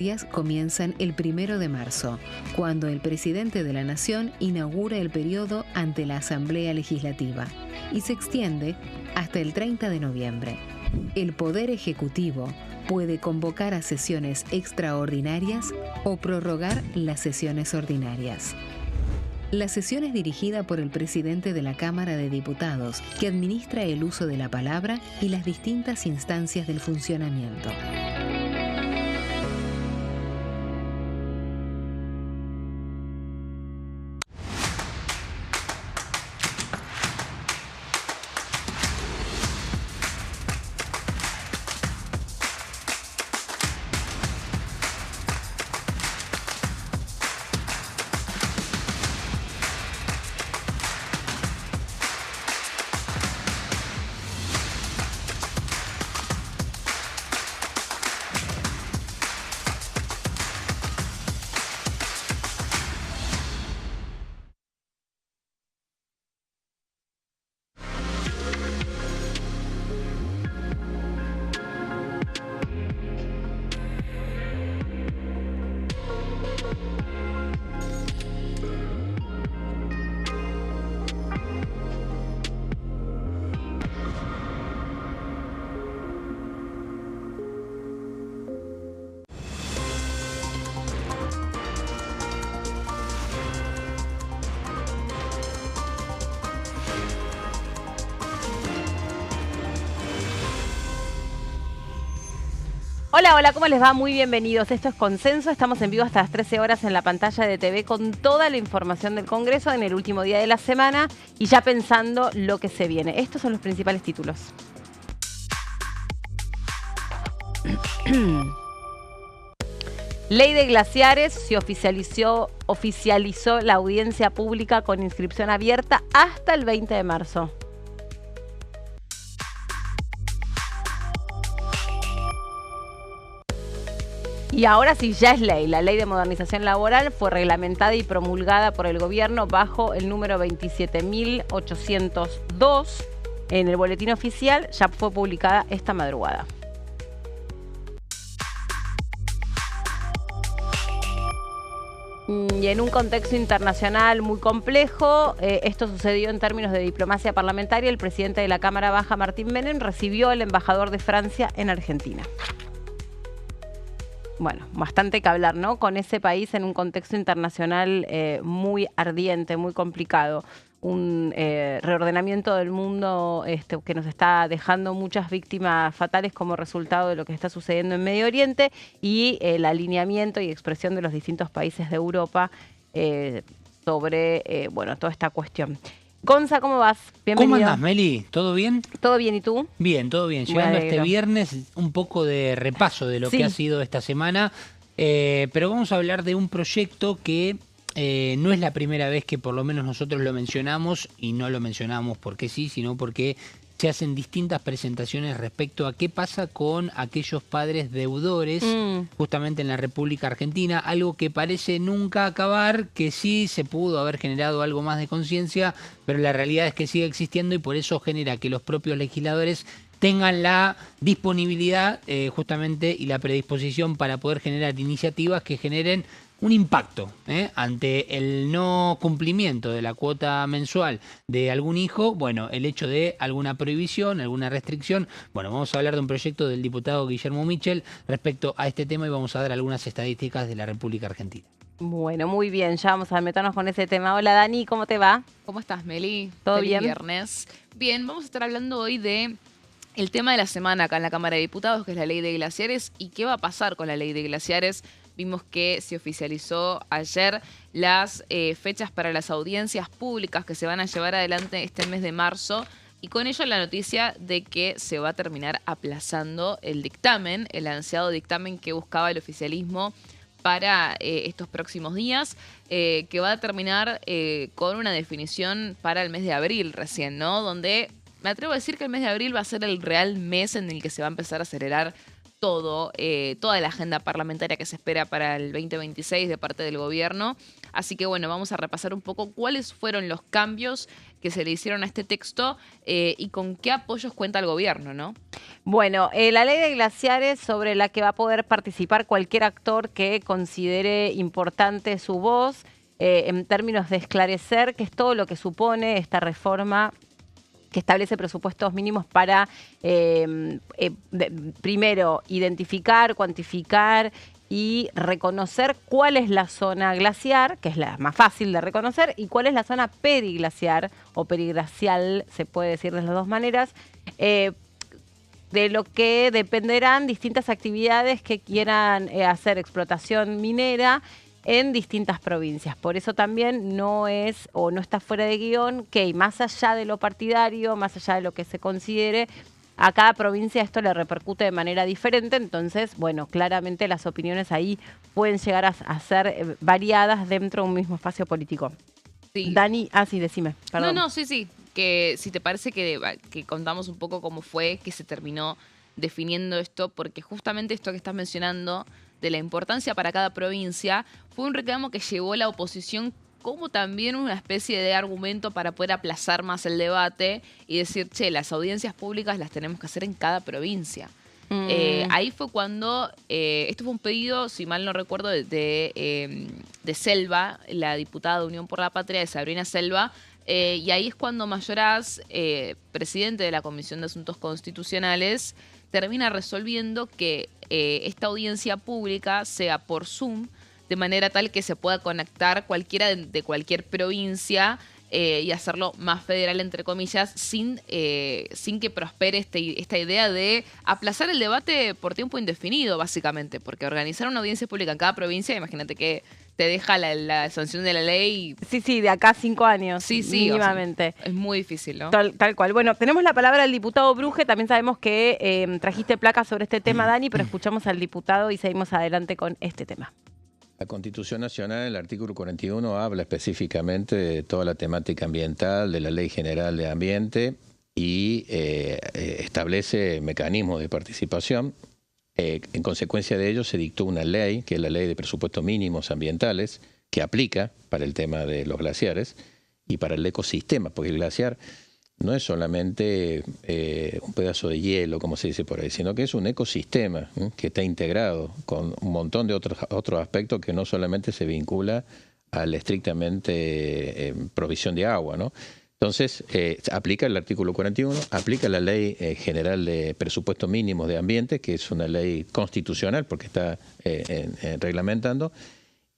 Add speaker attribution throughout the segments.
Speaker 1: Días comienzan el 1 de marzo, cuando el presidente de la Nación inaugura el periodo ante la Asamblea Legislativa y se extiende hasta el 30 de noviembre. El Poder Ejecutivo puede convocar a sesiones extraordinarias o prorrogar las sesiones ordinarias. La sesión es dirigida por el presidente de la Cámara de Diputados, que administra el uso de la palabra y las distintas instancias del funcionamiento.
Speaker 2: Hola, hola, ¿cómo les va? Muy bienvenidos. Esto es Consenso. Estamos en vivo hasta las 13 horas en la pantalla de TV con toda la información del Congreso en el último día de la semana y ya pensando lo que se viene. Estos son los principales títulos. Ley de glaciares, se oficializó la audiencia pública con inscripción abierta hasta el 20 de marzo. Y ahora sí, ya es ley. La Ley de Modernización Laboral fue reglamentada y promulgada por el gobierno bajo el número 27.802 en el boletín oficial. Ya fue publicada esta madrugada. Y en un contexto internacional muy complejo, esto sucedió en términos de diplomacia parlamentaria. El presidente de la Cámara Baja, Martín Menem, recibió al embajador de Francia en Argentina. Bueno, bastante que hablar, ¿no? Con ese país en un contexto internacional muy ardiente, muy complicado. Un reordenamiento del mundo que nos está dejando muchas víctimas fatales como resultado de lo que está sucediendo en Medio Oriente y el alineamiento y expresión de los distintos países de Europa sobre bueno, toda esta cuestión. Gonza, ¿cómo vas? Bienvenido.
Speaker 3: ¿Cómo andás, Meli? ¿Todo bien?
Speaker 2: ¿Todo bien? ¿Y tú?
Speaker 3: Bien, todo bien. Llegando este viernes, un poco de repaso de lo que ha sido esta semana. Pero vamos a hablar de un proyecto que no es la primera vez que por lo menos nosotros lo mencionamos, y no lo mencionamos porque sí, sino porque se hacen distintas presentaciones respecto a qué pasa con aquellos padres deudores justamente en la República Argentina, algo que parece nunca acabar, que sí se pudo haber generado algo más de conciencia, pero la realidad es que sigue existiendo y por eso genera que los propios legisladores tengan la disponibilidad justamente y la predisposición para poder generar iniciativas que generen un impacto ante el no cumplimiento de la cuota mensual de algún hijo, bueno, el hecho de alguna prohibición, alguna restricción. Bueno, vamos a hablar de un proyecto del diputado Guillermo Michel respecto a este tema y vamos a dar algunas estadísticas de la República Argentina.
Speaker 2: Bueno, muy bien, ya vamos a meternos con ese tema. Hola Dani, ¿cómo te va?
Speaker 4: ¿Cómo estás, Meli?
Speaker 2: ¿Todo
Speaker 4: Feliz
Speaker 2: bien?
Speaker 4: Viernes. Bien, vamos a estar hablando hoy de el tema de la semana acá en la Cámara de Diputados, que es la Ley de Glaciares, y qué va a pasar con la Ley de Glaciares. Vimos que se oficializó ayer las fechas para las audiencias públicas que se van a llevar adelante este mes de marzo y con ello la noticia de que se va a terminar aplazando el dictamen, el ansiado dictamen que buscaba el oficialismo para estos próximos días, que va a terminar con una definición para el mes de abril recién, ¿no? Donde me atrevo a decir que el mes de abril va a ser el real mes en el que se va a empezar a acelerar todo, toda la agenda parlamentaria que se espera para el 2026 de parte del gobierno. Así que bueno, vamos a repasar un poco cuáles fueron los cambios que se le hicieron a este texto y con qué apoyos cuenta el gobierno, ¿no?
Speaker 2: Bueno, la ley de glaciares, sobre la que va a poder participar cualquier actor que considere importante su voz, en términos de esclarecer qué es todo lo que supone esta reforma que establece presupuestos mínimos para, primero, identificar, cuantificar y reconocer cuál es la zona glaciar, que es la más fácil de reconocer, y cuál es la zona periglaciar o periglacial, se puede decir de las dos maneras, de lo que dependerán distintas actividades que quieran hacer explotación minera en distintas provincias. Por eso también no es o no está fuera de guión que más allá de lo partidario, más allá de lo que se considere, a cada provincia esto le repercute de manera diferente. Entonces, bueno, claramente las opiniones ahí pueden llegar a ser variadas dentro de un mismo espacio político.
Speaker 4: Sí.
Speaker 2: Dani, sí, decime. Perdón.
Speaker 4: No, sí. Que si te parece que contamos un poco cómo fue que se terminó definiendo esto, porque justamente esto que estás mencionando de la importancia para cada provincia fue un reclamo que llevó la oposición como también una especie de argumento para poder aplazar más el debate y decir, che, las audiencias públicas las tenemos que hacer en cada provincia. Ahí fue cuando, esto fue un pedido, si mal no recuerdo, de Selva, la diputada de Unión por la Patria, de Sabrina Selva, y ahí es cuando Mayoraz, presidente de la Comisión de Asuntos Constitucionales, termina resolviendo que esta audiencia pública sea por Zoom, de manera tal que se pueda conectar cualquiera de cualquier provincia y hacerlo más federal, entre comillas, sin que prospere esta idea de aplazar el debate por tiempo indefinido, básicamente, porque organizar una audiencia pública en cada provincia, imagínate que te deja la sanción de la ley.
Speaker 2: Sí, de acá a 5 años.
Speaker 4: Sí,
Speaker 2: mínimamente.
Speaker 4: O sea, es muy difícil, ¿no?
Speaker 2: Tal cual. Bueno, tenemos la palabra del diputado Bruje. También sabemos que trajiste placas sobre este tema, Dani, pero escuchamos al diputado y seguimos adelante con este tema.
Speaker 5: La Constitución Nacional, el artículo 41, habla específicamente de toda la temática ambiental, de la Ley General de Ambiente y establece mecanismos de participación. En consecuencia de ello se dictó una ley, que es la Ley de Presupuestos Mínimos Ambientales, que aplica para el tema de los glaciares y para el ecosistema, porque el glaciar no es solamente un pedazo de hielo, como se dice por ahí, sino que es un ecosistema que está integrado con un montón de otros aspectos que no solamente se vincula a la estrictamente provisión de agua, ¿no? Entonces, aplica el artículo 41, aplica la Ley General de Presupuestos Mínimos de Ambiente, que es una ley constitucional porque está reglamentando,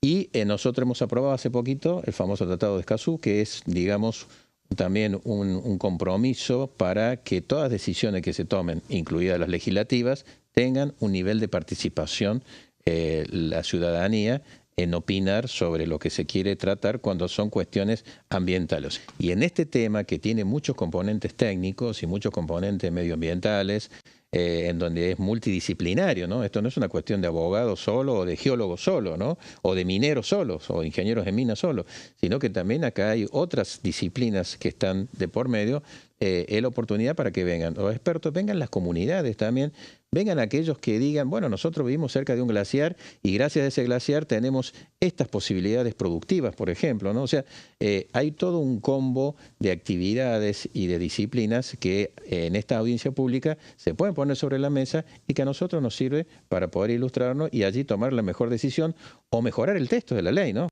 Speaker 5: y nosotros hemos aprobado hace poquito el famoso Tratado de Escazú, que es, digamos, también un compromiso para que todas las decisiones que se tomen, incluidas las legislativas, tengan un nivel de participación la ciudadanía en opinar sobre lo que se quiere tratar cuando son cuestiones ambientales. Y en este tema, que tiene muchos componentes técnicos y muchos componentes medioambientales, en donde es multidisciplinario, ¿no? Esto no es una cuestión de abogados solo o de geólogos solo, ¿no? O de mineros solos o ingenieros de minas solo, sino que también acá hay otras disciplinas que están de por medio. Es la oportunidad para que vengan los expertos, vengan las comunidades también, vengan aquellos que digan, bueno, nosotros vivimos cerca de un glaciar y gracias a ese glaciar tenemos estas posibilidades productivas, por ejemplo, ¿no? O sea, hay todo un combo de actividades y de disciplinas que en esta audiencia pública se pueden poner sobre la mesa y que a nosotros nos sirve para poder ilustrarnos y allí tomar la mejor decisión o mejorar el texto de la ley, ¿no?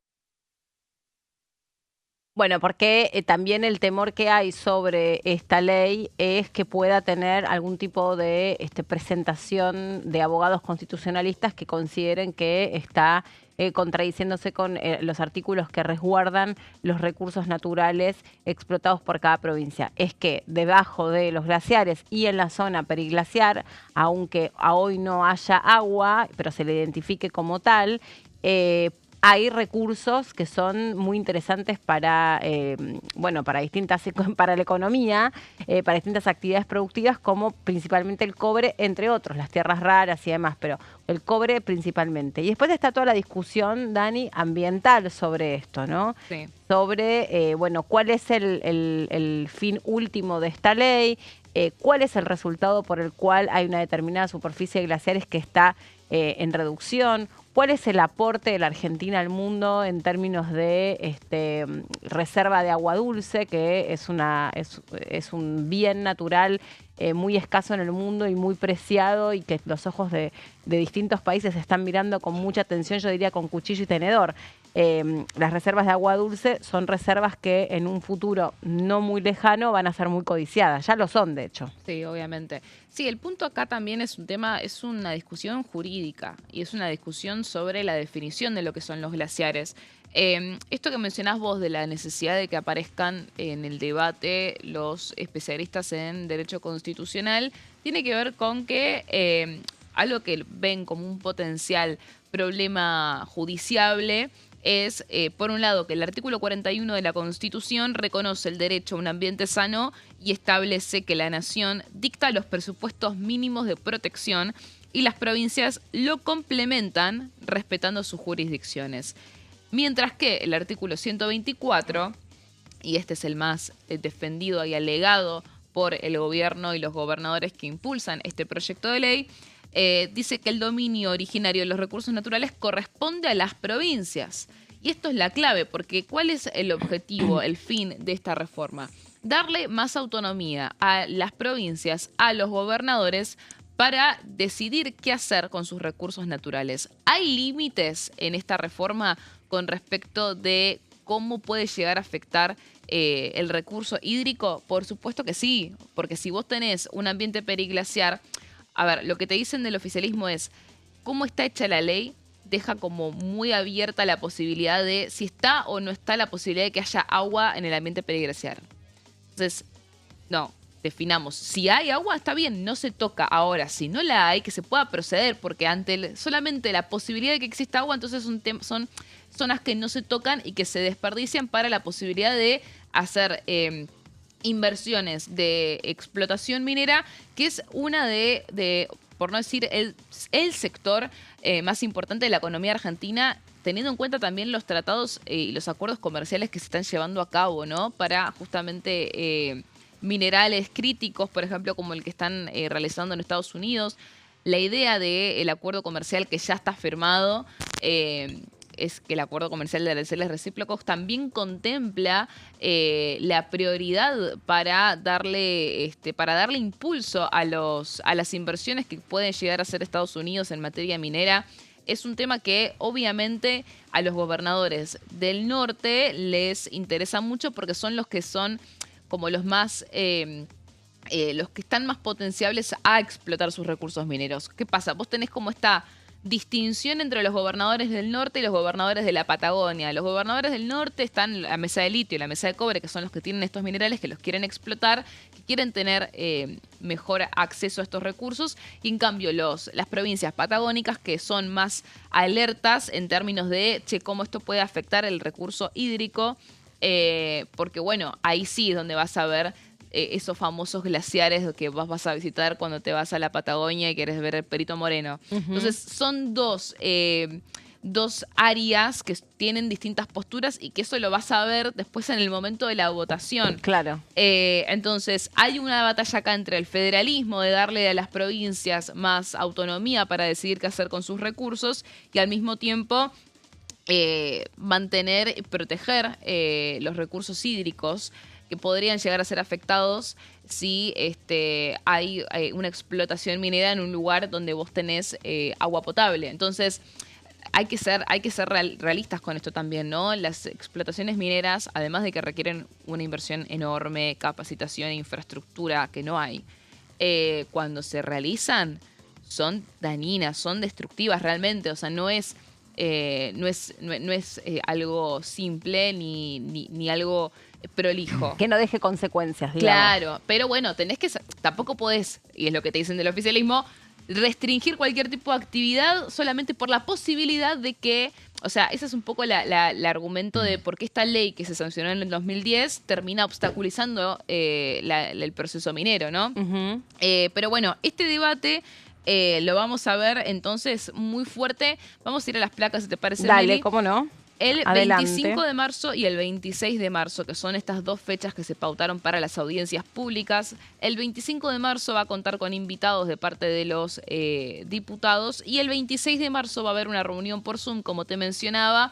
Speaker 2: Bueno, porque también el temor que hay sobre esta ley es que pueda tener algún tipo de presentación de abogados constitucionalistas que consideren que está contradiciéndose con los artículos que resguardan los recursos naturales explotados por cada provincia. Es que debajo de los glaciares y en la zona periglaciar, aunque hoy no haya agua, pero se le identifique como tal, hay recursos que son muy interesantes para, bueno, para la economía, para distintas actividades productivas, como principalmente el cobre, entre otros, las tierras raras y demás, pero el cobre principalmente. Y después está toda la discusión, Dani, ambiental sobre esto, ¿no?
Speaker 4: Sí.
Speaker 2: Sobre, bueno, cuál es el fin último de esta ley, cuál es el resultado por el cual hay una determinada superficie de glaciares que está en reducción, cuál es el aporte de la Argentina al mundo en términos de reserva de agua dulce, que es un bien natural muy escaso en el mundo y muy preciado, y que los ojos de distintos países están mirando con mucha atención, yo diría con cuchillo y tenedor. Las reservas de agua dulce son reservas que en un futuro no muy lejano van a ser muy codiciadas, ya lo son de hecho.
Speaker 4: Sí, obviamente. Sí, el punto acá también es es una discusión jurídica y es una discusión sobre la definición de lo que son los glaciares. Esto que mencionás vos de la necesidad de que aparezcan en el debate los especialistas en derecho constitucional tiene que ver con que algo que ven como un potencial problema judiciable es, por un lado, que el artículo 41 de la Constitución reconoce el derecho a un ambiente sano y establece que la nación dicta los presupuestos mínimos de protección y las provincias lo complementan respetando sus jurisdicciones. Mientras que el artículo 124, y este es el más defendido y alegado por el gobierno y los gobernadores que impulsan este proyecto de ley, dice que el dominio originario de los recursos naturales corresponde a las provincias. Y esto es la clave, porque ¿cuál es el objetivo, el fin de esta reforma? Darle más autonomía a las provincias, a los gobernadores, para decidir qué hacer con sus recursos naturales. ¿Hay límites en esta reforma con respecto de cómo puede llegar a afectar el recurso hídrico? Por supuesto que sí, porque si vos tenés un ambiente periglaciar, a ver, lo que te dicen del oficialismo es cómo está hecha la ley, deja como muy abierta la posibilidad de si está o no está la posibilidad de que haya agua en el ambiente periglaciar. Entonces, no, definamos. Si hay agua, está bien, no se toca. Ahora, si no la hay, que se pueda proceder, porque ante solamente la posibilidad de que exista agua, entonces son zonas que no se tocan y que se desperdician para la posibilidad de hacer inversiones de explotación minera, que es una por no decir el sector más importante de la economía argentina, teniendo en cuenta también los tratados y los acuerdos comerciales que se están llevando a cabo, ¿no? Para justamente minerales críticos, por ejemplo, como el que están realizando en Estados Unidos. La idea del acuerdo comercial que ya está firmado es que el acuerdo comercial de aranceles recíprocos también contempla la prioridad para darle impulso a las inversiones que pueden llegar a hacer Estados Unidos en materia minera. Es un tema que obviamente a los gobernadores del norte les interesa mucho porque son los que son como los más los que están más potenciables a explotar sus recursos mineros. ¿Qué pasa? Vos tenés como esta distinción entre los gobernadores del norte y los gobernadores de la Patagonia. Los gobernadores del norte están en la mesa de litio y la mesa de cobre, que son los que tienen estos minerales, que los quieren explotar, que quieren tener mejor acceso a estos recursos. Y en cambio las provincias patagónicas, que son más alertas en términos de, cómo esto puede afectar el recurso hídrico, porque bueno, ahí sí es donde vas a ver esos famosos glaciares que vas a visitar cuando te vas a la Patagonia y quieres ver el Perito Moreno. Entonces son dos áreas que tienen distintas posturas y que eso lo vas a ver después en el momento de la votación.
Speaker 2: Claro.
Speaker 4: Entonces hay una batalla acá entre el federalismo de darle a las provincias más autonomía para decidir qué hacer con sus recursos y al mismo tiempo mantener y proteger los recursos hídricos que podrían llegar a ser afectados si hay una explotación minera en un lugar donde vos tenés agua potable. Entonces, hay que ser realistas con esto también, ¿no? Las explotaciones mineras, además de que requieren una inversión enorme, capacitación e infraestructura que no hay, cuando se realizan, son dañinas, son destructivas realmente. O sea, no es algo simple ni algo prolijo.
Speaker 2: Que no deje consecuencias, digamos.
Speaker 4: Claro, pero bueno, tampoco podés, y es lo que te dicen del oficialismo, restringir cualquier tipo de actividad solamente por la posibilidad de que, o sea, ese es un poco el argumento de por qué esta ley que se sancionó en el 2010 termina obstaculizando el proceso minero, ¿no? Pero bueno, este debate lo vamos a ver entonces muy fuerte. Vamos a ir a las placas, si te parece,
Speaker 2: Dale,
Speaker 4: Meli.
Speaker 2: ¿cómo no?
Speaker 4: El
Speaker 2: Adelante.
Speaker 4: 25 de marzo y el 26 de marzo, que son estas dos fechas que se pautaron para las audiencias públicas. El 25 de marzo va a contar con invitados de parte de los diputados y el 26 de marzo va a haber una reunión por Zoom, como te mencionaba,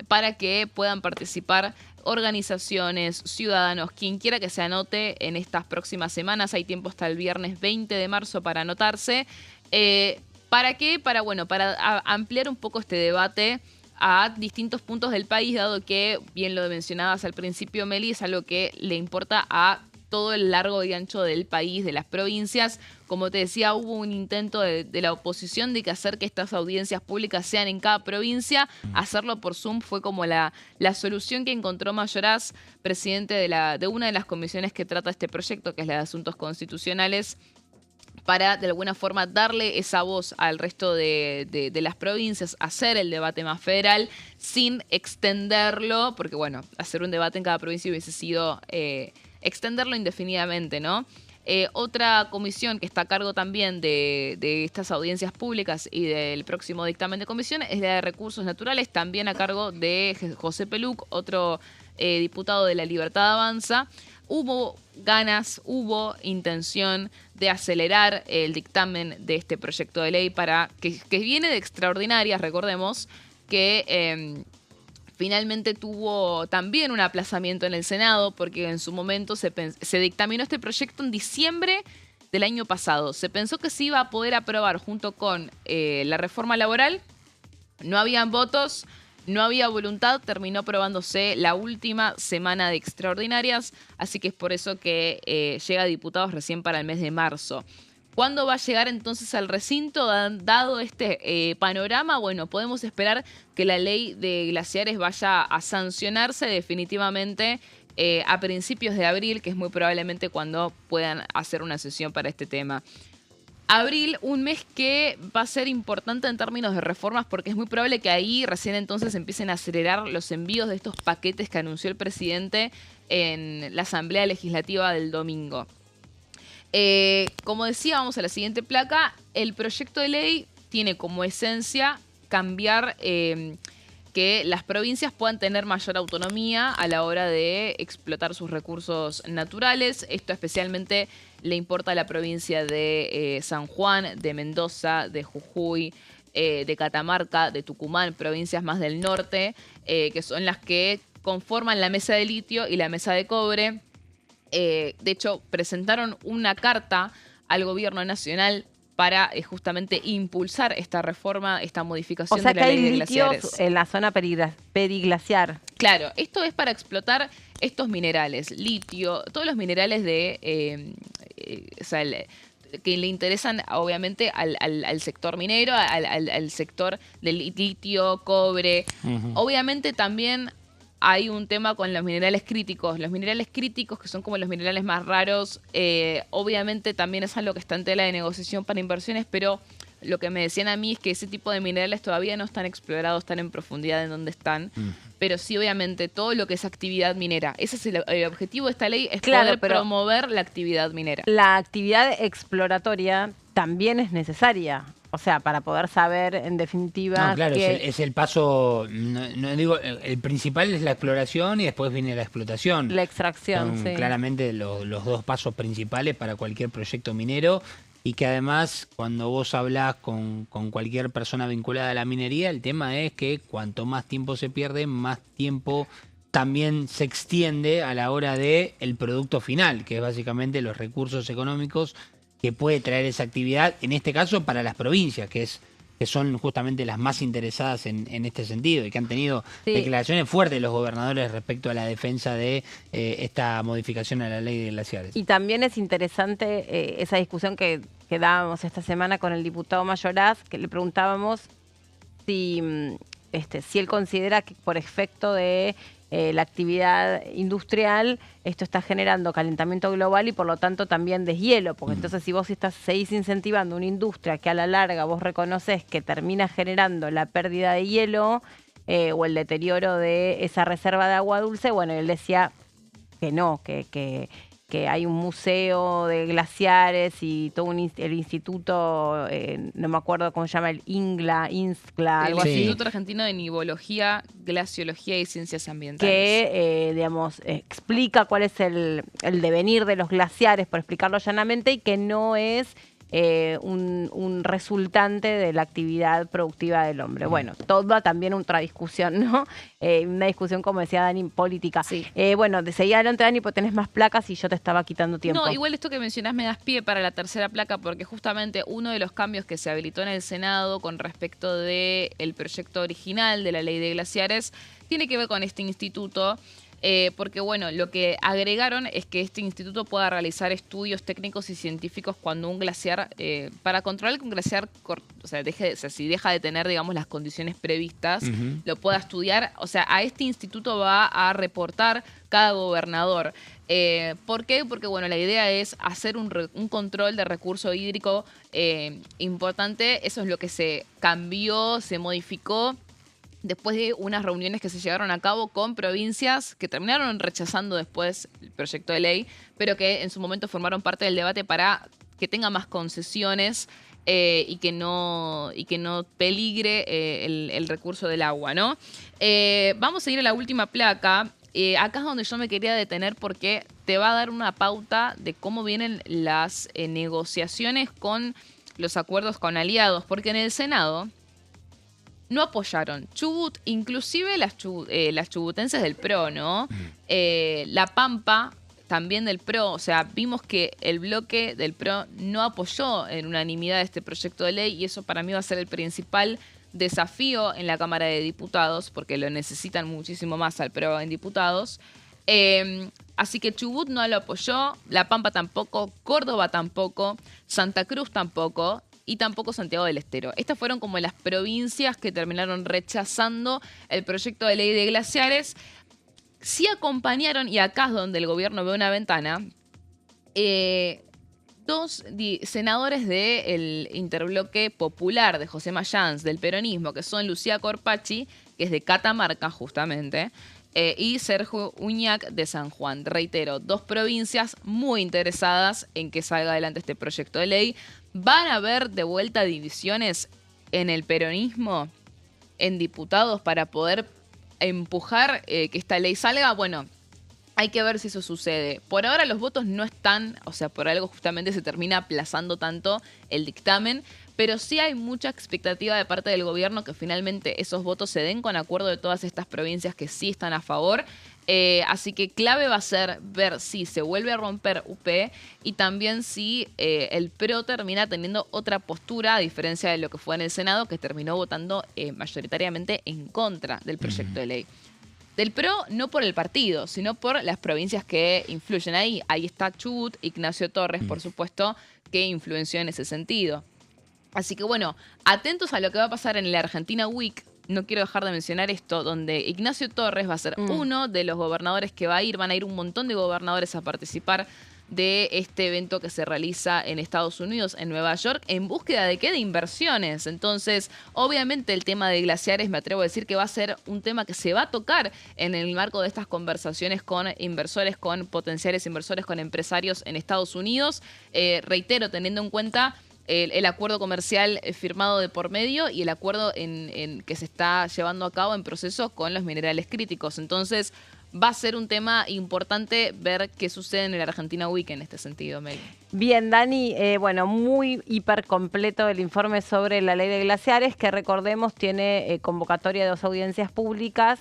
Speaker 4: para que puedan participar organizaciones, ciudadanos, quien quiera que se anote en estas próximas semanas. Hay tiempo hasta el viernes 20 de marzo para anotarse. ¿Para qué? Para ampliar un poco este debate a distintos puntos del país, dado que, bien lo mencionabas al principio, Meli, es algo que le importa a todo el largo y ancho del país, de las provincias. Como te decía, hubo un intento de la oposición de hacer que estas audiencias públicas sean en cada provincia. Hacerlo por Zoom fue como la solución que encontró Mayoraz, presidente de una de las comisiones que trata este proyecto, que es la de Asuntos Constitucionales, para de alguna forma darle esa voz al resto de las provincias, hacer el debate más federal sin extenderlo, porque bueno, hacer un debate en cada provincia hubiese sido extenderlo indefinidamente, ¿no? Otra comisión que está a cargo también de estas audiencias públicas y del próximo dictamen de comisión es la de Recursos Naturales, también a cargo de José Peluc, otro diputado de La Libertad Avanza. Hubo ganas, hubo intención de acelerar el dictamen de este proyecto de ley para que viene de extraordinarias, recordemos que finalmente tuvo también un aplazamiento en el Senado porque en su momento se dictaminó este proyecto en diciembre del año pasado. Se pensó que se iba a poder aprobar junto con la reforma laboral, no habían votos. No había voluntad, terminó aprobándose la última semana de extraordinarias, así que es por eso que llega a diputados recién para el mes de marzo. ¿Cuándo va a llegar entonces al recinto? Dado este panorama, bueno, podemos esperar que la ley de glaciares vaya a sancionarse definitivamente a principios de abril, que es muy probablemente cuando puedan hacer una sesión para este tema. Abril, un mes que va a ser importante en términos de reformas porque es muy probable que ahí recién entonces empiecen a acelerar los envíos de estos paquetes que anunció el presidente en la Asamblea Legislativa del domingo. Como decía, vamos a la siguiente placa. El proyecto de ley tiene como esencia cambiar que las provincias puedan tener mayor autonomía a la hora de explotar sus recursos naturales. Esto especialmente le importa a la provincia de San Juan, de Mendoza, de Jujuy, de Catamarca, de Tucumán, provincias más del norte, que son las que conforman la mesa de litio y la mesa de cobre. De hecho, presentaron una carta al gobierno nacional para justamente impulsar esta reforma, esta modificación de la ley de glaciares. O sea, que hay litios
Speaker 2: en la zona periglaciar.
Speaker 4: Claro, esto es para explotar estos minerales, litio, todos los minerales que le interesan obviamente al sector minero, al sector del litio, cobre. Obviamente también hay un tema con los minerales críticos. Los minerales críticos, que son como los minerales más raros, obviamente también es algo que está en tela de negociación para inversiones, pero lo que me decían a mí es que ese tipo de minerales todavía no están explorados tan en profundidad en donde están. Pero sí, obviamente, todo lo que es actividad minera. Ese es el objetivo de esta ley, es poder promover la actividad minera.
Speaker 2: La actividad exploratoria también es necesaria. O sea, para poder saber, en definitiva...
Speaker 3: No, claro, es el paso... No digo, el principal es la exploración y después viene la explotación.
Speaker 2: La extracción,
Speaker 3: Son
Speaker 2: sí.
Speaker 3: claramente los dos pasos principales para cualquier proyecto minero. Y que además, cuando vos hablás con cualquier persona vinculada a la minería, el tema es que cuanto más tiempo se pierde, más tiempo también se extiende a la hora de el producto final, que es básicamente los recursos económicos que puede traer esa actividad, en este caso para las provincias, que son justamente las más interesadas en este sentido y que han tenido declaraciones fuertes los gobernadores respecto a la defensa de esta modificación a la ley de glaciares.
Speaker 2: Y también es interesante esa discusión que dábamos esta semana con el diputado Mayoraz, que le preguntábamos si si él considera que por efecto de la actividad industrial, esto está generando calentamiento global y por lo tanto también deshielo, porque entonces si vos seguís incentivando una industria que a la larga vos reconoces que termina generando la pérdida de hielo o el deterioro de esa reserva de agua dulce, bueno, él decía que no, que hay un museo de glaciares y todo el instituto, no me acuerdo cómo se llama, el INCLA, algo así.
Speaker 4: El Instituto Argentino de Nivología, Glaciología y Ciencias Ambientales.
Speaker 2: Que, digamos, explica cuál es el devenir de los glaciares, por explicarlo llanamente, y que no es un resultante de la actividad productiva del hombre. Bueno, toda también otra discusión, ¿no? Una discusión, como decía Dani, política.
Speaker 4: Sí.
Speaker 2: Bueno, de seguir adelante, Dani, porque tenés más placas y yo te estaba quitando tiempo.
Speaker 4: No, igual esto que mencionás me das pie para la tercera placa, porque justamente uno de los cambios que se habilitó en el Senado con respecto del proyecto original de la ley de glaciares tiene que ver con este instituto. Porque, bueno, lo que agregaron es que este instituto pueda realizar estudios técnicos y científicos cuando un glaciar, para controlar que un glaciar, si deja de tener, digamos, las condiciones previstas, lo pueda estudiar. O sea, a este instituto va a reportar cada gobernador. ¿Por qué? Porque, bueno, la idea es hacer un control de recurso hídrico importante. Eso es lo que se cambió, se modificó después de unas reuniones que se llevaron a cabo con provincias que terminaron rechazando después el proyecto de ley, pero que en su momento formaron parte del debate para que tenga más concesiones y que no peligre el recurso del agua, ¿no? Vamos a ir a la última placa. Acá es donde yo me quería detener porque te va a dar una pauta de cómo vienen las negociaciones con los acuerdos con aliados, porque en el Senado no apoyaron Chubut, inclusive las chubutenses del PRO, ¿no? La Pampa también del PRO, o sea, vimos que el bloque del PRO no apoyó en unanimidad este proyecto de ley y eso para mí va a ser el principal desafío en la Cámara de Diputados, porque lo necesitan muchísimo más al PRO en diputados. Así que Chubut no lo apoyó, La Pampa tampoco, Córdoba tampoco, Santa Cruz tampoco, y tampoco Santiago del Estero. Estas fueron como las provincias que terminaron rechazando el proyecto de ley de glaciares. Sí acompañaron, y acá es donde el gobierno ve una ventana, dos senadores del Interbloque Popular de José Mayans, del peronismo, que son Lucía Corpachi, que es de Catamarca justamente, y Sergio Uñac de San Juan. Reitero, dos provincias muy interesadas en que salga adelante este proyecto de ley. ¿Van a haber de vuelta divisiones en el peronismo, en diputados, para poder empujar que esta ley salga? Bueno, hay que ver si eso sucede. Por ahora los votos no están, o sea, por algo justamente se termina aplazando tanto el dictamen, pero sí hay mucha expectativa de parte del gobierno que finalmente esos votos se den con acuerdo de todas estas provincias que sí están a favor. Así que clave va a ser ver si se vuelve a romper UP y también si el PRO termina teniendo otra postura, a diferencia de lo que fue en el Senado, que terminó votando mayoritariamente en contra del proyecto de ley. Del PRO no por el partido, sino por las provincias que influyen ahí. Ahí está Chubut, Ignacio Torres, por supuesto, que influenció en ese sentido. Así que bueno, atentos a lo que va a pasar en la Argentina Week. No quiero dejar de mencionar esto, donde Ignacio Torres va a ser uno de los gobernadores que va a ir. Van a ir un montón de gobernadores a participar de este evento que se realiza en Estados Unidos, en Nueva York, en búsqueda de ¿qué? De inversiones. Entonces, obviamente el tema de glaciares, me atrevo a decir que va a ser un tema que se va a tocar en el marco de estas conversaciones con inversores, con potenciales inversores, con empresarios en Estados Unidos. Reitero, teniendo en cuenta el acuerdo comercial firmado de por medio y el acuerdo en que se está llevando a cabo en proceso con los minerales críticos. Entonces, va a ser un tema importante ver qué sucede en el Argentina Week en este sentido, Mel.
Speaker 2: Bien, Dani, bueno, muy hiper completo el informe sobre la ley de glaciares, que recordemos tiene convocatoria de 2 audiencias públicas,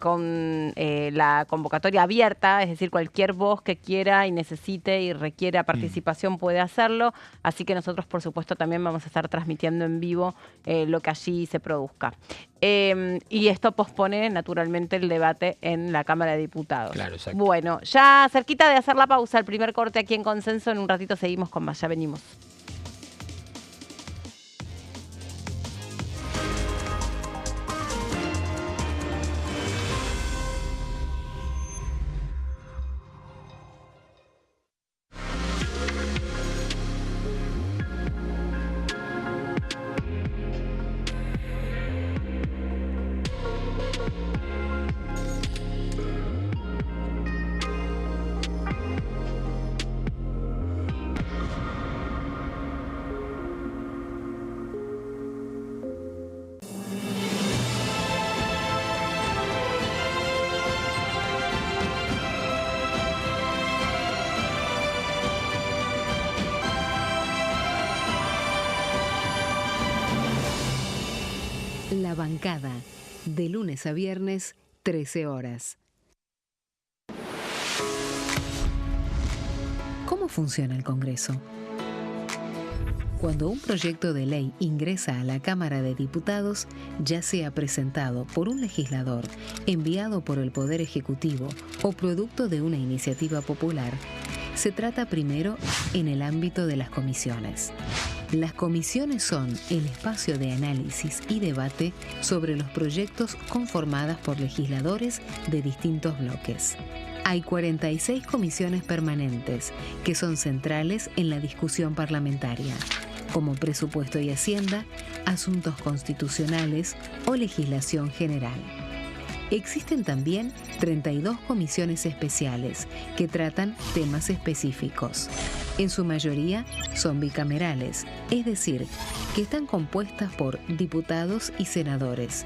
Speaker 2: con la convocatoria abierta, es decir, cualquier voz que quiera y necesite y requiera participación puede hacerlo, así que nosotros por supuesto también vamos a estar transmitiendo en vivo lo que allí se produzca. Y esto pospone naturalmente el debate en la Cámara de Diputados.
Speaker 3: Claro, exacto.
Speaker 2: Bueno, ya cerquita de hacer la pausa, el primer corte aquí en Consenso, en un ratito seguimos con más, ya venimos.
Speaker 1: La bancada, de lunes a viernes, 13 horas. ¿Cómo funciona el Congreso? Cuando un proyecto de ley ingresa a la Cámara de Diputados, ya sea presentado por un legislador, enviado por el Poder Ejecutivo o producto de una iniciativa popular, se trata primero en el ámbito de las comisiones. Las comisiones son el espacio de análisis y debate sobre los proyectos conformadas por legisladores de distintos bloques. Hay 46 comisiones permanentes que son centrales en la discusión parlamentaria, como Presupuesto y Hacienda, Asuntos Constitucionales o Legislación General. Existen también 32 comisiones especiales que tratan temas específicos. En su mayoría son bicamerales, es decir, que están compuestas por diputados y senadores,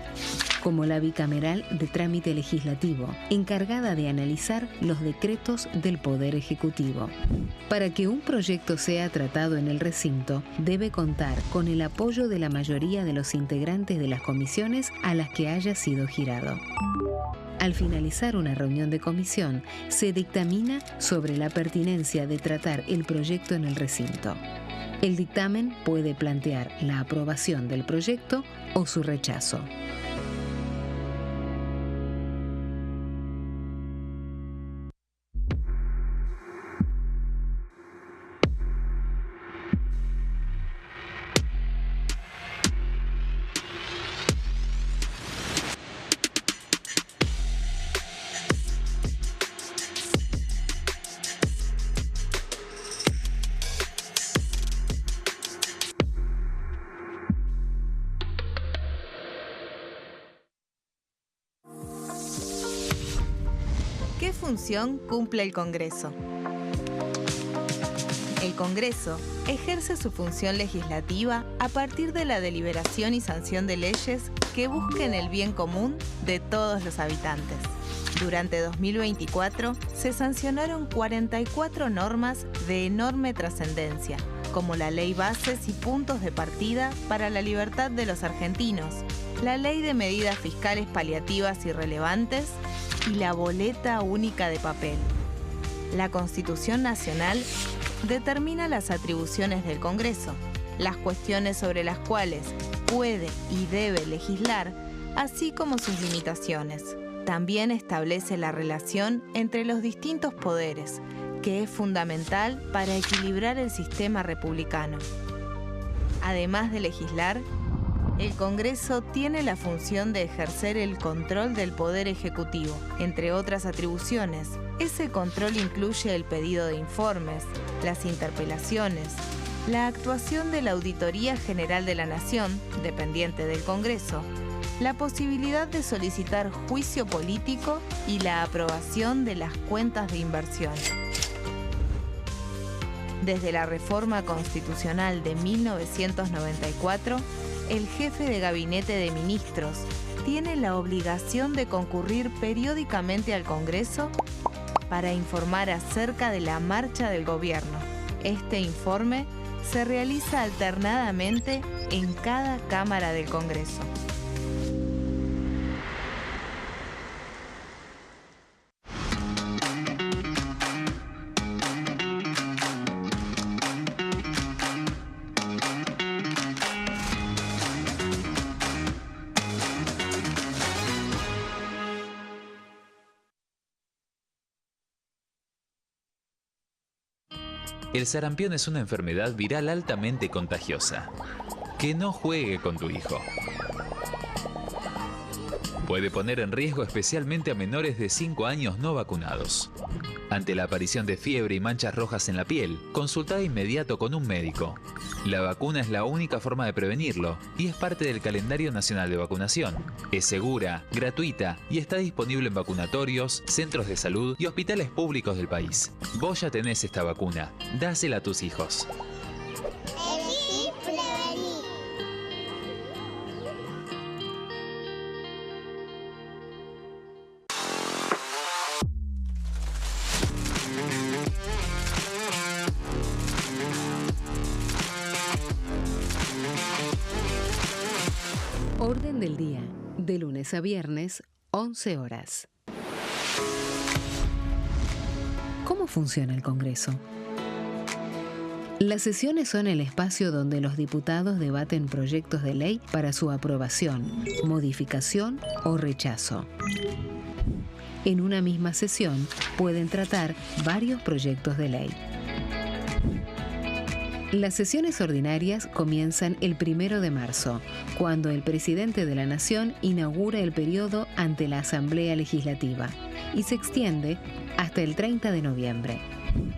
Speaker 1: como la bicameral de trámite legislativo, encargada de analizar los decretos del Poder Ejecutivo. Para que un proyecto sea tratado en el recinto, debe contar con el apoyo de la mayoría de los integrantes de las comisiones a las que haya sido girado. Al finalizar una reunión de comisión, se dictamina sobre la pertinencia de tratar el proyecto en el recinto. El dictamen puede plantear la aprobación del proyecto o su rechazo.
Speaker 6: ¿Qué función cumple el Congreso? El Congreso ejerce su función legislativa a partir de la deliberación y sanción de leyes que busquen el bien común de todos los habitantes. Durante 2024 se sancionaron 44 normas de enorme trascendencia, como la Ley Bases y Puntos de Partida para la Libertad de los Argentinos, la Ley de Medidas Fiscales Paliativas y Relevantes y la Boleta Única de Papel. La Constitución Nacional determina las atribuciones del Congreso, las cuestiones sobre las cuales puede y debe legislar, así como sus limitaciones. También establece la relación entre los distintos poderes, que es fundamental para equilibrar el sistema republicano. Además de legislar, el Congreso tiene la función de ejercer el control del Poder Ejecutivo. Entre otras atribuciones, ese control incluye el pedido de informes, las interpelaciones, la actuación de la Auditoría General de la Nación, dependiente del Congreso, la posibilidad de solicitar juicio político y la aprobación de las cuentas de inversión. Desde la reforma constitucional de 1994, el jefe de gabinete de ministros tiene la obligación de concurrir periódicamente al Congreso para informar acerca de la marcha del gobierno. Este informe se realiza alternadamente en cada Cámara del Congreso.
Speaker 7: El sarampión es una enfermedad viral altamente contagiosa. Que no juegue con tu hijo. Puede poner en riesgo especialmente a menores de 5 años no vacunados. Ante la aparición de fiebre y manchas rojas en la piel, consulta de inmediato con un médico. La vacuna es la única forma de prevenirlo y es parte del calendario nacional de vacunación. Es segura, gratuita y está disponible en vacunatorios, centros de salud y hospitales públicos del país. Vos ya tenés esta vacuna. Dásela a tus hijos.
Speaker 8: Elegí prevenir.
Speaker 1: Orden del día, de lunes a viernes, 11 horas. ¿Cómo funciona el Congreso? Las sesiones son el espacio donde los diputados debaten proyectos de ley para su aprobación, modificación o rechazo. En una misma sesión pueden tratar varios proyectos de ley. Las sesiones ordinarias comienzan el 1 de marzo, cuando el presidente de la Nación inaugura el periodo ante la Asamblea Legislativa y se extiende hasta el 30 de noviembre.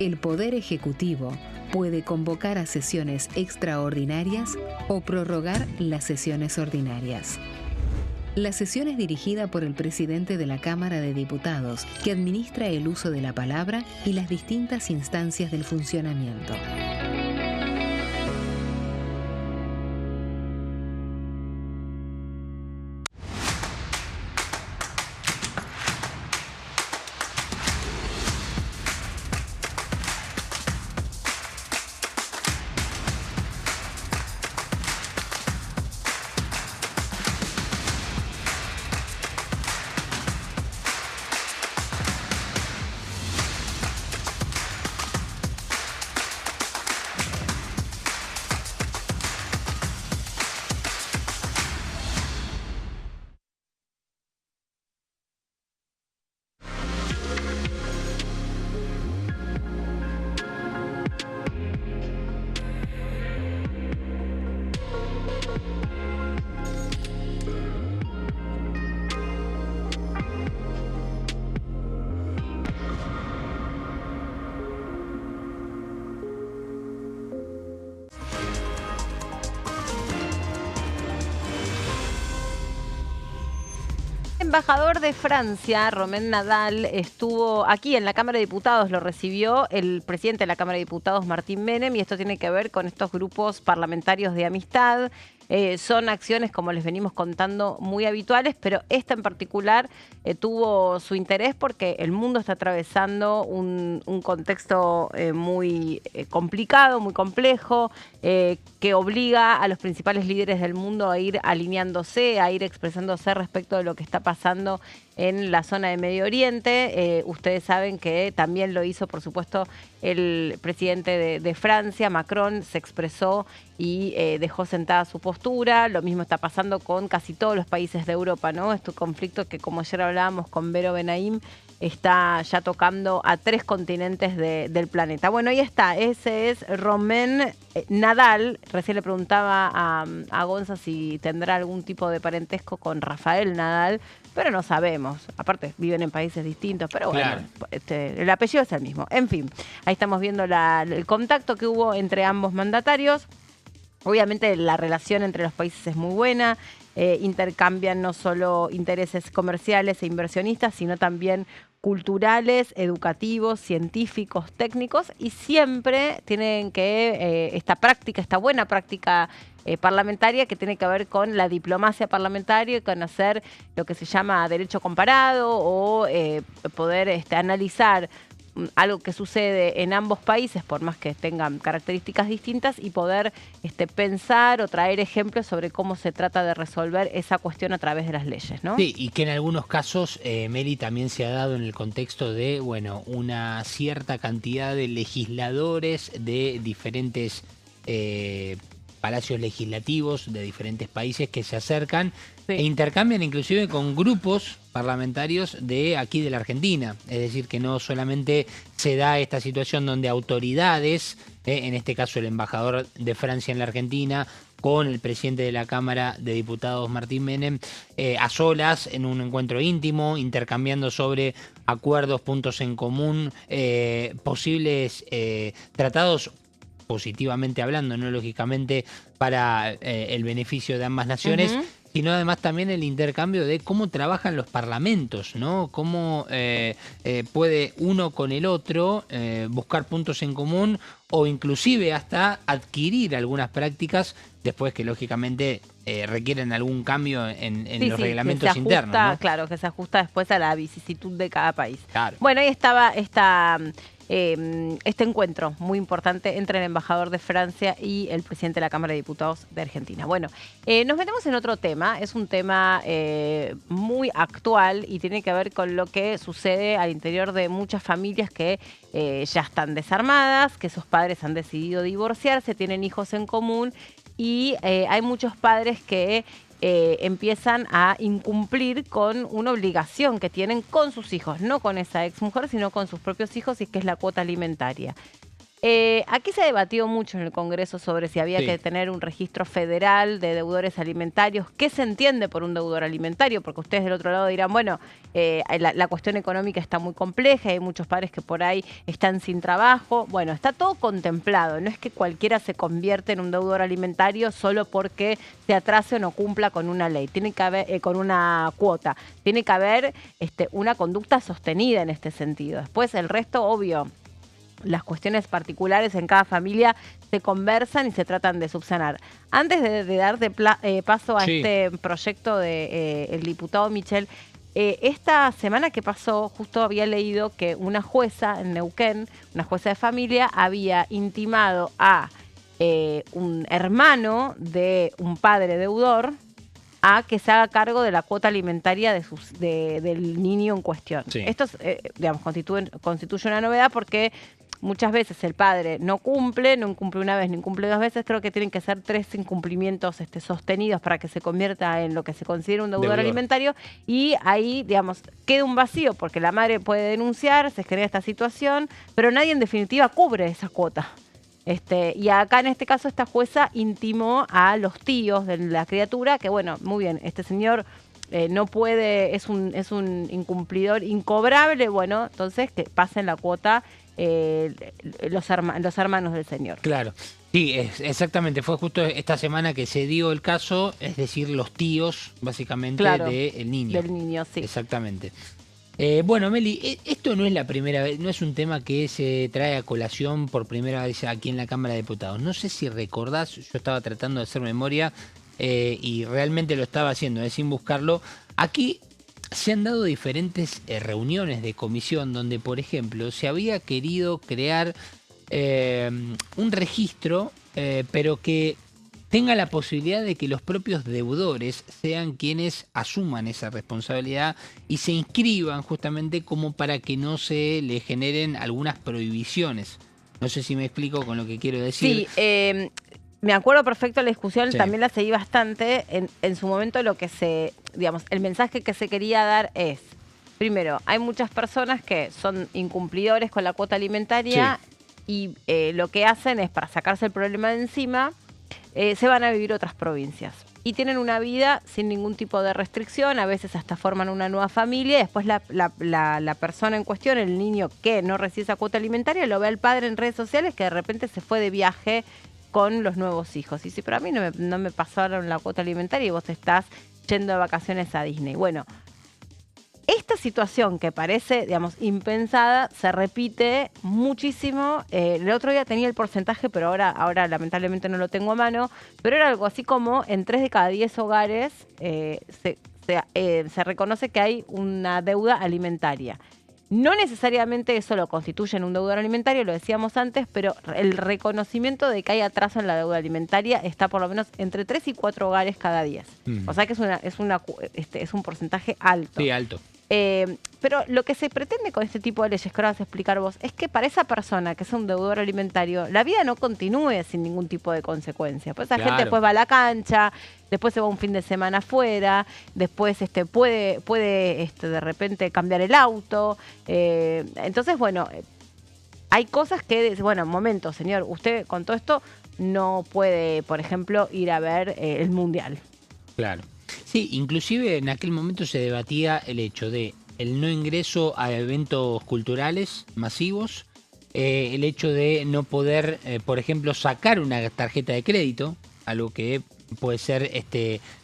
Speaker 1: El Poder Ejecutivo puede convocar a sesiones extraordinarias o prorrogar las sesiones ordinarias. La sesión es dirigida por el presidente de la Cámara de Diputados, que administra el uso de la palabra y las distintas instancias del funcionamiento.
Speaker 2: El embajador de Francia, Romain Nadal, estuvo aquí en la Cámara de Diputados, lo recibió el presidente de la Cámara de Diputados, Martín Menem, y esto tiene que ver con estos grupos parlamentarios de amistad. Son acciones, como les venimos contando, muy habituales, pero esta en particular tuvo su interés porque el mundo está atravesando un contexto muy complicado, muy complejo, que obliga a los principales líderes del mundo a ir alineándose, a ir expresándose respecto de lo que está pasando en la zona de Medio Oriente. Ustedes saben que también lo hizo, por supuesto, el presidente de Francia, Macron, se expresó y dejó sentada su postura. Lo mismo está pasando con casi todos los países de Europa, ¿no? Este conflicto que, como ayer hablábamos con Vero Benaim, está ya tocando a 3 continentes del planeta. Bueno, ahí está, ese es Romain Nadal. Recién le preguntaba a Gonza si tendrá algún tipo de parentesco con Rafael Nadal, pero no sabemos. Aparte, viven en países distintos, pero bueno, claro, el apellido es el mismo. En fin, ahí estamos viendo el contacto que hubo entre ambos mandatarios. Obviamente la relación entre los países es muy buena, intercambian no solo intereses comerciales e inversionistas, sino también culturales, educativos, científicos, técnicos, y siempre tienen que esta buena práctica parlamentaria que tiene que ver con la diplomacia parlamentaria y con hacer lo que se llama derecho comparado o poder analizar algo que sucede en ambos países, por más que tengan características distintas, y poder pensar o traer ejemplos sobre cómo se trata de resolver esa cuestión a través de las leyes, ¿no?
Speaker 3: Sí, y que en algunos casos, Meli, también se ha dado en el contexto de, bueno, una cierta cantidad de legisladores de diferentes palacios legislativos de diferentes países que se acercan e intercambian inclusive con grupos parlamentarios de aquí de la Argentina. Es decir, que no solamente se da esta situación donde autoridades, en este caso el embajador de Francia en la Argentina, con el presidente de la Cámara de Diputados, Martín Menem, a solas, en un encuentro íntimo, intercambiando sobre acuerdos, puntos en común, posibles tratados, positivamente hablando, no lógicamente para el beneficio de ambas naciones, sino además también el intercambio de cómo trabajan los parlamentos, ¿no? Cómo puede uno con el otro buscar puntos en común o inclusive hasta adquirir algunas prácticas después que lógicamente requieren algún cambio en los reglamentos internos, ¿no?
Speaker 2: Claro, que se ajusta después a la vicisitud de cada país.
Speaker 3: Claro.
Speaker 2: Bueno, ahí estaba este encuentro muy importante entre el embajador de Francia y el presidente de la Cámara de Diputados de Argentina. Bueno, nos metemos en otro tema. Es un tema muy actual y tiene que ver con lo que sucede al interior de muchas familias que ya están desarmadas, que sus padres han decidido divorciarse, tienen hijos en común y hay muchos padres que empiezan a incumplir con una obligación que tienen con sus hijos, no con esa exmujer, sino con sus propios hijos, y que es la cuota alimentaria. Aquí se ha debatido mucho en el Congreso sobre si había que tener un registro federal de deudores alimentarios. ¿Qué se entiende por un deudor alimentario? Porque ustedes del otro lado dirán, bueno, la cuestión económica está muy compleja, hay muchos padres que por ahí están sin trabajo. Bueno, está todo contemplado, no es que cualquiera se convierte en un deudor alimentario solo porque se atrase o no cumpla con una ley, tiene que haber, con una cuota, tiene que haber una conducta sostenida en este sentido. Después el resto, obvio, las cuestiones particulares en cada familia se conversan y se tratan de subsanar. Antes de dar paso a este proyecto del diputado Michel, esta semana que pasó, justo había leído que una jueza en Neuquén, una jueza de familia, había intimado a un hermano de un padre deudor a que se haga cargo de la cuota alimentaria del niño en cuestión. Esto digamos, constituye una novedad porque muchas veces el padre no cumple una vez, ni cumple 2 veces. Creo que tienen que ser 3 incumplimientos sostenidos para que se convierta en lo que se considera un deudor alimentario. Y ahí, digamos, queda un vacío porque la madre puede denunciar, se genera esta situación, pero nadie en definitiva cubre esa cuota. Y acá en este caso esta jueza intimó a los tíos de la criatura que, bueno, muy bien, este señor no puede, es un incumplidor incobrable, bueno, entonces que pasen la cuota los hermanos del señor.
Speaker 3: Claro, sí, exactamente, fue justo esta semana que se dio el caso, es decir, los tíos, básicamente, del niño.
Speaker 2: Del niño, sí.
Speaker 3: Exactamente. Bueno, Meli, esto no es la primera vez, no es un tema que se trae a colación por primera vez aquí en la Cámara de Diputados. No sé si recordás, yo estaba tratando de hacer memoria y realmente lo estaba haciendo, sin buscarlo. Aquí se han dado diferentes reuniones de comisión donde, por ejemplo, se había querido crear un registro, pero que tenga la posibilidad de que los propios deudores sean quienes asuman esa responsabilidad y se inscriban justamente como para que no se le generen algunas prohibiciones. No sé si me explico con lo que quiero decir.
Speaker 2: Sí, me acuerdo perfecto de la discusión, también la seguí bastante. En su momento digamos, el mensaje que se quería dar es, primero, hay muchas personas que son incumplidores con la cuota alimentaria y lo que hacen es, para sacarse el problema de encima, se van a vivir a otras provincias. Y tienen una vida sin ningún tipo de restricción, a veces hasta forman una nueva familia y después la persona en cuestión, el niño que no recibe esa cuota alimentaria, lo ve al padre en redes sociales que de repente se fue de viaje con los nuevos hijos. Y sí, pero a mí no me pasaron la cuota alimentaria y vos estás yendo de vacaciones a Disney. Bueno, esta situación que parece, digamos, impensada, se repite muchísimo. El otro día tenía el porcentaje, pero ahora lamentablemente no lo tengo a mano, pero era algo así como en 3 de cada 10 hogares se reconoce que hay una deuda alimentaria. No necesariamente eso lo constituye en un deudor alimentario, lo decíamos antes, pero el reconocimiento de que hay atraso en la deuda alimentaria está por lo menos entre 3 y 4 hogares cada 10. O sea que es un porcentaje alto.
Speaker 3: Sí, alto.
Speaker 2: Pero lo que se pretende con este tipo de leyes, que ahora vas a explicar vos, es que para esa persona que es un deudor alimentario, la vida no continúe sin ningún tipo de consecuencia. Pues esa gente después va a la cancha, después se va un fin de semana afuera, después puede de repente cambiar el auto. Entonces, bueno, hay cosas que, bueno, un momento, señor, usted con todo esto no puede, por ejemplo, ir a ver el Mundial.
Speaker 3: Claro. Sí, inclusive en aquel momento se debatía el hecho de el no ingreso a eventos culturales masivos, el hecho de no poder, por ejemplo, sacar una tarjeta de crédito, algo que puede ser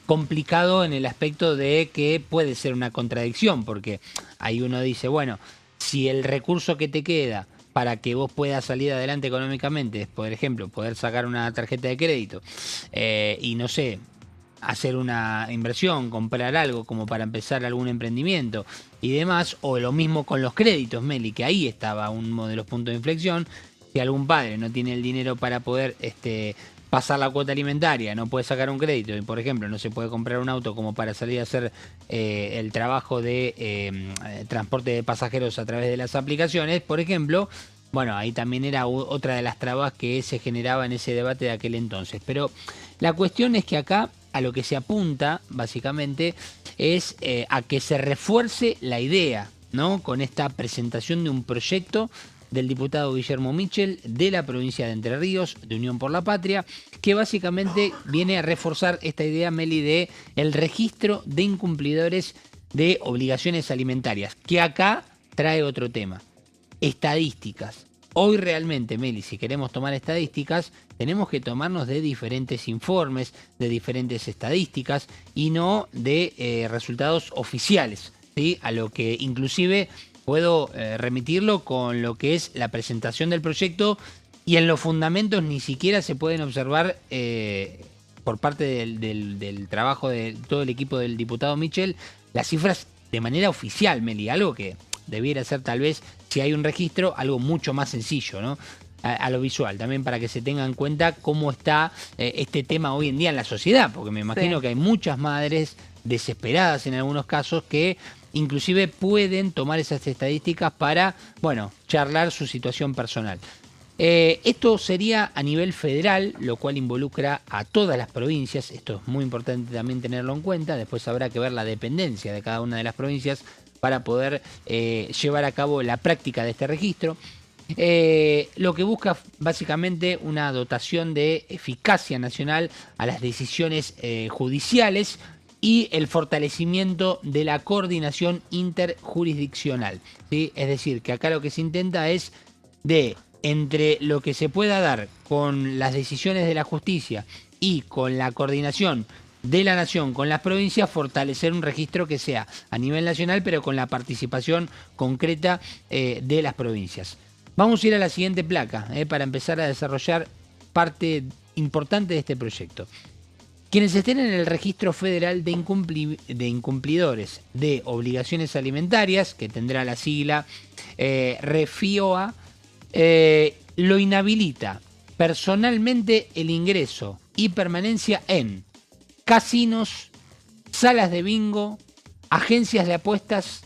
Speaker 3: complicado en el aspecto de que puede ser una contradicción, porque ahí uno dice, bueno, si el recurso que te queda para que vos puedas salir adelante económicamente es, por ejemplo, poder sacar una tarjeta de crédito y no sé, hacer una inversión, comprar algo como para empezar algún emprendimiento y demás, o lo mismo con los créditos, Meli, que ahí estaba uno de los puntos de inflexión. Si algún padre no tiene el dinero para poder pasar la cuota alimentaria, no puede sacar un crédito y, por ejemplo, no se puede comprar un auto como para salir a hacer el trabajo de transporte de pasajeros a través de las aplicaciones, por ejemplo, bueno, ahí también era otra de las trabas que se generaba en ese debate de aquel entonces. Pero la cuestión es que acá a lo que se apunta, básicamente, es a que se refuerce la idea, ¿no? Con esta presentación de un proyecto del diputado Guillermo Michel de la provincia de Entre Ríos, de Unión por la Patria, que básicamente viene a reforzar esta idea, Meli, de el registro de incumplidores de obligaciones alimentarias, que acá trae otro tema, estadísticas. Hoy realmente, Meli, si queremos tomar estadísticas, tenemos que tomarnos de diferentes informes, de diferentes estadísticas y no de resultados oficiales, ¿sí? A lo que inclusive puedo remitirlo con lo que es la presentación del proyecto y en los fundamentos ni siquiera se pueden observar por parte del trabajo de todo el equipo del diputado Michel las cifras de manera oficial, Meli, algo que debiera ser tal vez, si hay un registro, algo mucho más sencillo, ¿no? A lo visual, también para que se tenga en cuenta cómo está este tema hoy en día en la sociedad, porque me imagino que hay muchas madres desesperadas en algunos casos que inclusive pueden tomar esas estadísticas para, bueno, charlar su situación personal. Esto sería a nivel federal, lo cual involucra a todas las provincias. Esto es muy importante también tenerlo en cuenta. Después habrá que ver la dependencia de cada una de las provincias para poder llevar a cabo la práctica de este registro. Lo que busca básicamente una dotación de eficacia nacional a las decisiones judiciales y el fortalecimiento de la coordinación interjurisdiccional, ¿sí? Es decir, que acá lo que se intenta es de entre lo que se pueda dar con las decisiones de la justicia y con la coordinación de la nación con las provincias, fortalecer un registro que sea a nivel nacional, pero con la participación concreta de las provincias. Vamos a ir a la siguiente placa para empezar a desarrollar parte importante de este proyecto. Quienes estén en el registro federal de incumplidores de obligaciones alimentarias, que tendrá la sigla REFIOA, lo inhabilita personalmente el ingreso y permanencia en casinos, salas de bingo, agencias de apuestas,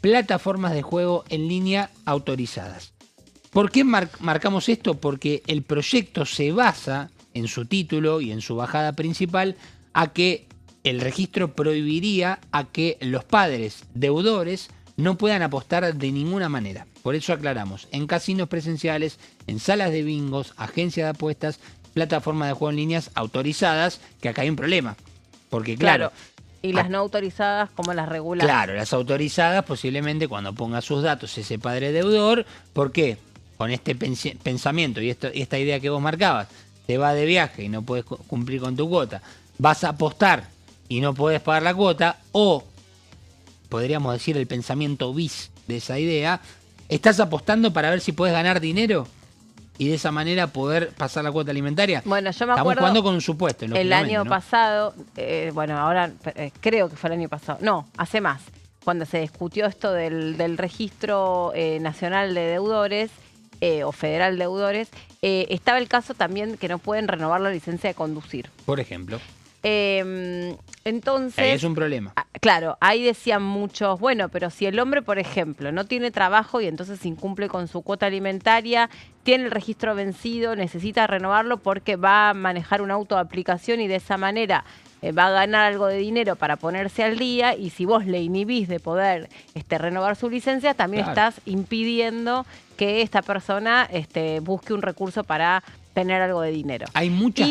Speaker 3: plataformas de juego en línea autorizadas. ¿Por qué marcamos esto? Porque el proyecto se basa en su título y en su bajada principal a que el registro prohibiría a que los padres deudores no puedan apostar de ninguna manera. Por eso aclaramos, en casinos presenciales, en salas de bingos, agencias de apuestas, plataformas de juego en líneas autorizadas, que acá hay un problema. Porque claro.
Speaker 2: Y las no autorizadas, ¿cómo las regulan?
Speaker 3: Claro, las autorizadas posiblemente cuando ponga sus datos ese padre deudor, ¿por qué? Con este pensamiento y esta idea que vos marcabas, te vas de viaje y no podés cumplir con tu cuota, vas a apostar y no podés pagar la cuota, o podríamos decir el pensamiento bis de esa idea, estás apostando para ver si podés ganar dinero y de esa manera poder pasar la cuota alimentaria.
Speaker 2: Bueno, yo me acuerdo.
Speaker 3: Estamos jugando con un supuesto.
Speaker 2: El año pasado, bueno, ahora creo que fue el año pasado, no, hace más, cuando se discutió esto del registro nacional de deudores o federal de deudores, estaba el caso también que no pueden renovar la licencia de conducir.
Speaker 3: Por ejemplo.
Speaker 2: Entonces,
Speaker 3: ahí es un problema.
Speaker 2: Claro, ahí decían muchos, bueno, pero si el hombre, por ejemplo, no tiene trabajo y entonces incumple con su cuota alimentaria, tiene el registro vencido, necesita renovarlo porque va a manejar un auto de aplicación y de esa manera va a ganar algo de dinero para ponerse al día, y si vos le inhibís de poder renovar su licencia, también estás impidiendo que esta persona busque un recurso para tener algo de dinero.
Speaker 3: Hay muchas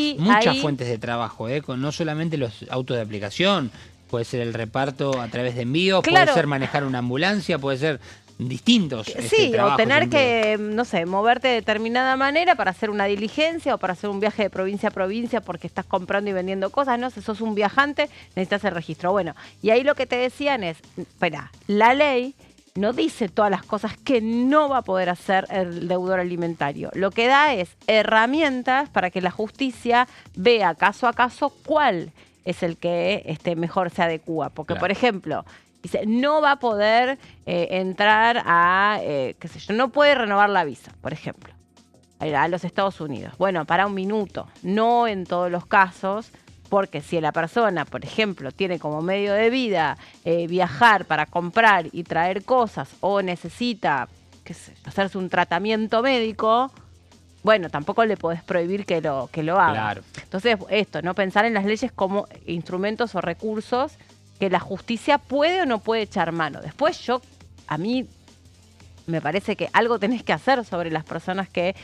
Speaker 3: fuentes de trabajo, no solamente los autos de aplicación, puede ser el reparto a través de envíos, puede ser manejar una ambulancia, puede ser distintos
Speaker 2: o tener que, no sé, moverte de determinada manera para hacer una diligencia o para hacer un viaje de provincia a provincia porque estás comprando y vendiendo cosas, ¿no? Si sos un viajante, necesitas el registro. Bueno, y ahí lo que te decían es, espera, la ley no dice todas las cosas que no va a poder hacer el deudor alimentario. Lo que da es herramientas para que la justicia vea caso a caso cuál es el que mejor se adecúa. Porque, por ejemplo, dice, no va a poder entrar a, qué sé yo, no puede renovar la visa, por ejemplo, a los Estados Unidos. Bueno, para un minuto, no en todos los casos, porque si la persona, por ejemplo, tiene como medio de vida viajar para comprar y traer cosas o necesita, qué sé, hacerse un tratamiento médico, bueno, tampoco le podés prohibir que lo haga.
Speaker 3: Claro.
Speaker 2: Entonces, no pensar en las leyes como instrumentos o recursos que la justicia puede o no puede echar mano. Después a mí me parece que algo tenés que hacer sobre las personas que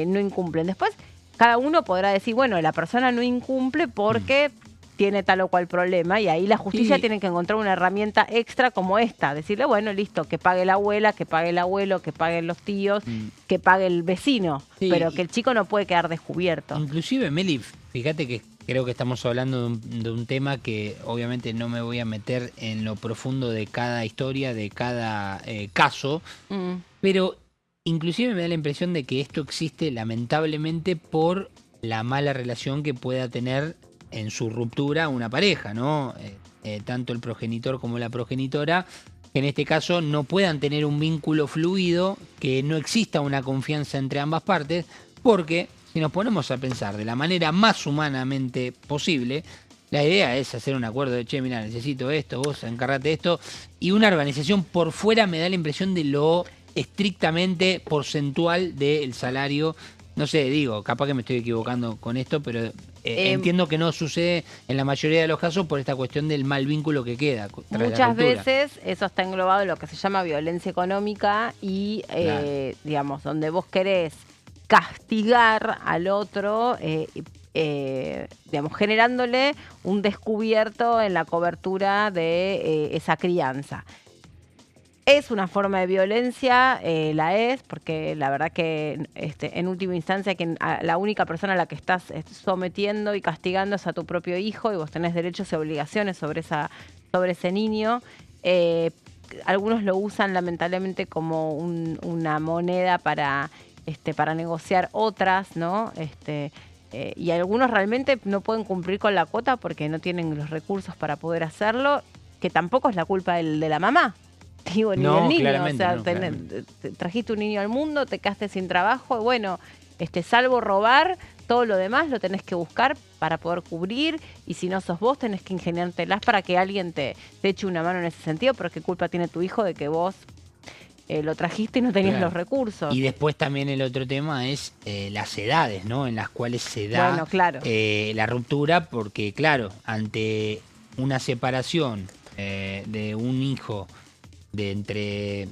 Speaker 2: no incumplen. Después cada uno podrá decir, bueno, la persona no incumple porque tiene tal o cual problema, y ahí la justicia tiene que encontrar una herramienta extra como esta, decirle, bueno, listo, que pague la abuela, que pague el abuelo, que paguen los tíos, que pague el vecino, pero que el chico no puede quedar descubierto.
Speaker 3: Inclusive, Meli, fíjate que creo que estamos hablando de un tema que obviamente no me voy a meter en lo profundo de cada historia, de cada caso, pero inclusive me da la impresión de que esto existe lamentablemente por la mala relación que pueda tener en su ruptura una pareja, ¿no? Tanto el progenitor como la progenitora, que en este caso no puedan tener un vínculo fluido, que no exista una confianza entre ambas partes, porque si nos ponemos a pensar de la manera más humanamente posible, la idea es hacer un acuerdo de, che, mira, necesito esto, vos encargate de esto, y una organización por fuera me da la impresión de lo estrictamente porcentual del salario. No sé, digo, capaz que me estoy equivocando con esto, pero entiendo que no sucede en la mayoría de los casos por esta cuestión del mal vínculo que queda.
Speaker 2: Muchas veces eso está englobado en lo que se llama violencia económica y, digamos, donde vos querés castigar al otro, digamos, generándole un descubierto en la cobertura de esa crianza. Es una forma de violencia, la es, porque la verdad que en última instancia la única persona a la que estás sometiendo y castigando es a tu propio hijo, y vos tenés derechos y obligaciones sobre ese niño. Algunos lo usan lamentablemente como una moneda para negociar otras, ¿no? Y algunos realmente no pueden cumplir con la cuota porque no tienen los recursos para poder hacerlo, que tampoco es la culpa de la mamá. Digo, ni del niño, o sea, trajiste un niño al mundo, te quedaste sin trabajo, y bueno, salvo robar, todo lo demás lo tenés que buscar para poder cubrir, y si no sos vos tenés que ingeniártelas para que alguien te eche una mano en ese sentido, pero qué culpa tiene tu hijo de que vos lo trajiste y no tenías los recursos.
Speaker 3: Y después también el otro tema es las edades, ¿no? En las cuales se da la ruptura, porque claro, ante una separación de un hijo de entre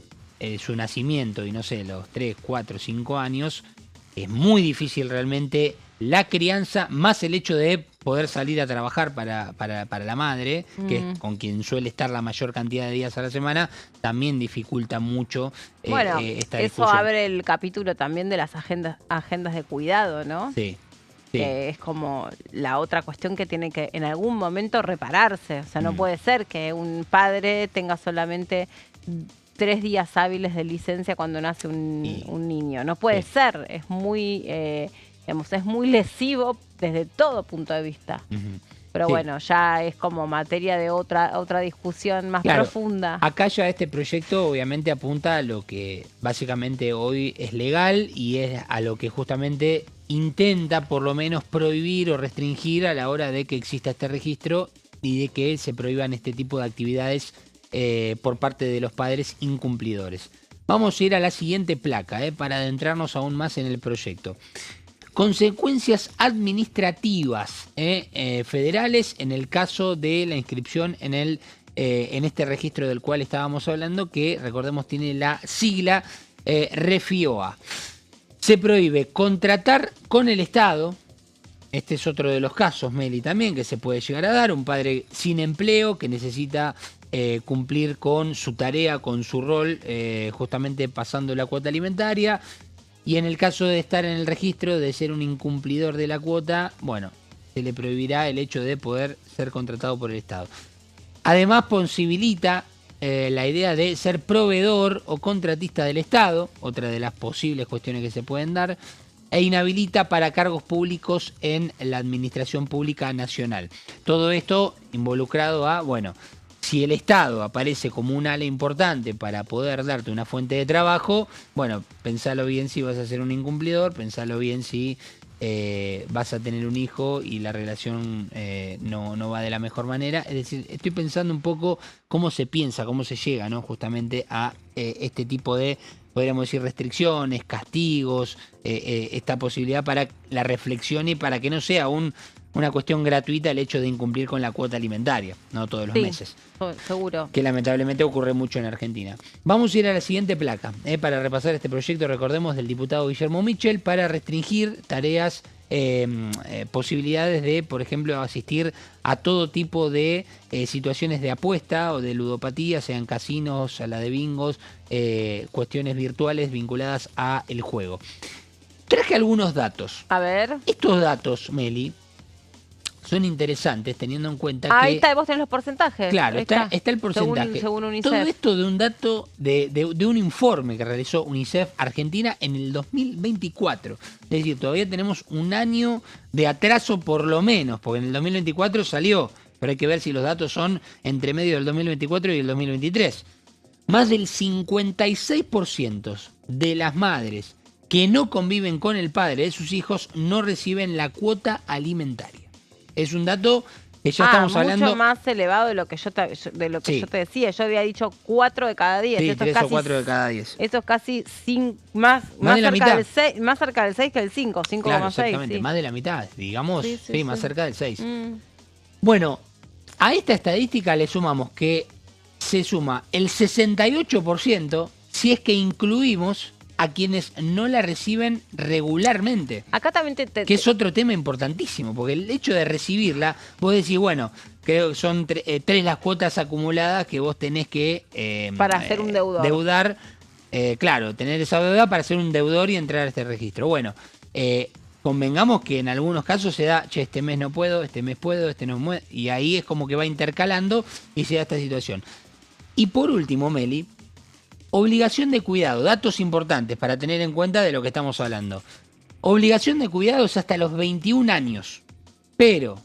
Speaker 3: su nacimiento y no sé, los 3, 4, 5 años, es muy difícil realmente la crianza, más el hecho de poder salir a trabajar para la madre, que es con quien suele estar la mayor cantidad de días a la semana, también dificulta mucho esta discusión.
Speaker 2: Eso abre el capítulo también de las agendas de cuidado, ¿no?
Speaker 3: Sí.
Speaker 2: Es como la otra cuestión que tiene que en algún momento repararse. O sea, no puede ser que un padre tenga solamente 3 días hábiles de licencia cuando nace un niño. No puede ser. Es muy, es muy lesivo desde todo punto de vista. Pero bueno, ya es como materia de otra discusión más profunda.
Speaker 3: Acá ya este proyecto obviamente apunta a lo que básicamente hoy es legal y es a lo que justamente intenta por lo menos prohibir o restringir a la hora de que exista este registro y de que se prohíban este tipo de actividades por parte de los padres incumplidores. Vamos a ir a la siguiente placa para adentrarnos aún más en el proyecto. Consecuencias administrativas federales en el caso de la inscripción en este registro del cual estábamos hablando, que recordemos tiene la sigla REFIOA. Se prohíbe contratar con el Estado. Este es otro de los casos, Meli, también que se puede llegar a dar. Un padre sin empleo que necesita cumplir con su tarea, con su rol, justamente pasando la cuota alimentaria. Y en el caso de estar en el registro, de ser un incumplidor de la cuota, bueno, se le prohibirá el hecho de poder ser contratado por el Estado. Además, posibilita la idea de ser proveedor o contratista del Estado, otra de las posibles cuestiones que se pueden dar, e inhabilita para cargos públicos en la administración pública nacional. Todo esto involucrado a, bueno, si el Estado aparece como un ala importante para poder darte una fuente de trabajo, bueno, pensalo bien si vas a ser un incumplidor, pensalo bien si vas a tener un hijo y la relación no va de la mejor manera. Es decir, estoy pensando un poco cómo se piensa, cómo se llega, ¿no?, justamente a este tipo de, podríamos decir, restricciones, castigos, esta posibilidad para la reflexión y para que no sea una cuestión gratuita el hecho de incumplir con la cuota alimentaria, no todos los meses.
Speaker 2: Seguro.
Speaker 3: Que lamentablemente ocurre mucho en Argentina. Vamos a ir a la siguiente placa, para repasar este proyecto, recordemos, del diputado Guillermo Michel, para restringir tareas, posibilidades de, por ejemplo, asistir a todo tipo de situaciones de apuesta o de ludopatía, sean casinos, sala de bingos, cuestiones virtuales vinculadas a el juego. Traje algunos datos.
Speaker 2: A ver.
Speaker 3: Estos datos, Meli, son interesantes teniendo en cuenta que...
Speaker 2: Ahí está, vos tenés los porcentajes.
Speaker 3: Claro, está el porcentaje.
Speaker 2: Según UNICEF.
Speaker 3: Todo esto de un dato, de un informe que realizó UNICEF Argentina en el 2024. Es decir, todavía tenemos un año de atraso por lo menos, porque en el 2024 salió, pero hay que ver si los datos son entre medio del 2024 y el 2023. Más del 56% de las madres que no conviven con el padre de sus hijos no reciben la cuota alimentaria. Es un dato que ya estamos hablando...
Speaker 2: mucho más elevado de lo que yo te decía. Yo había dicho 4 de cada 10.
Speaker 3: Sí, 3 o 4 de cada 10.
Speaker 2: Esto es casi más
Speaker 3: de la mitad.
Speaker 2: Más cerca del 6 que el 5, 5,6.
Speaker 3: Claro, exactamente, sí. Más de la mitad, digamos, sí, más cerca del 6. Bueno, a esta estadística le sumamos que se suma el 68% si es que incluimos a quienes no la reciben regularmente.
Speaker 2: Acá también
Speaker 3: que es otro tema importantísimo, porque el hecho de recibirla, vos decís, bueno, creo que son 3 las cuotas acumuladas que vos tenés que...
Speaker 2: para ser un deudor.
Speaker 3: Deudar, claro, tener esa deuda para ser un deudor y entrar a este registro. Bueno, convengamos que en algunos casos se da, che, este mes no puedo, este mes puedo, este no puedo, y ahí es como que va intercalando y se da esta situación. Y por último, Meli, obligación de cuidado, datos importantes para tener en cuenta de lo que estamos hablando. Obligación de cuidado es hasta los 21 años, pero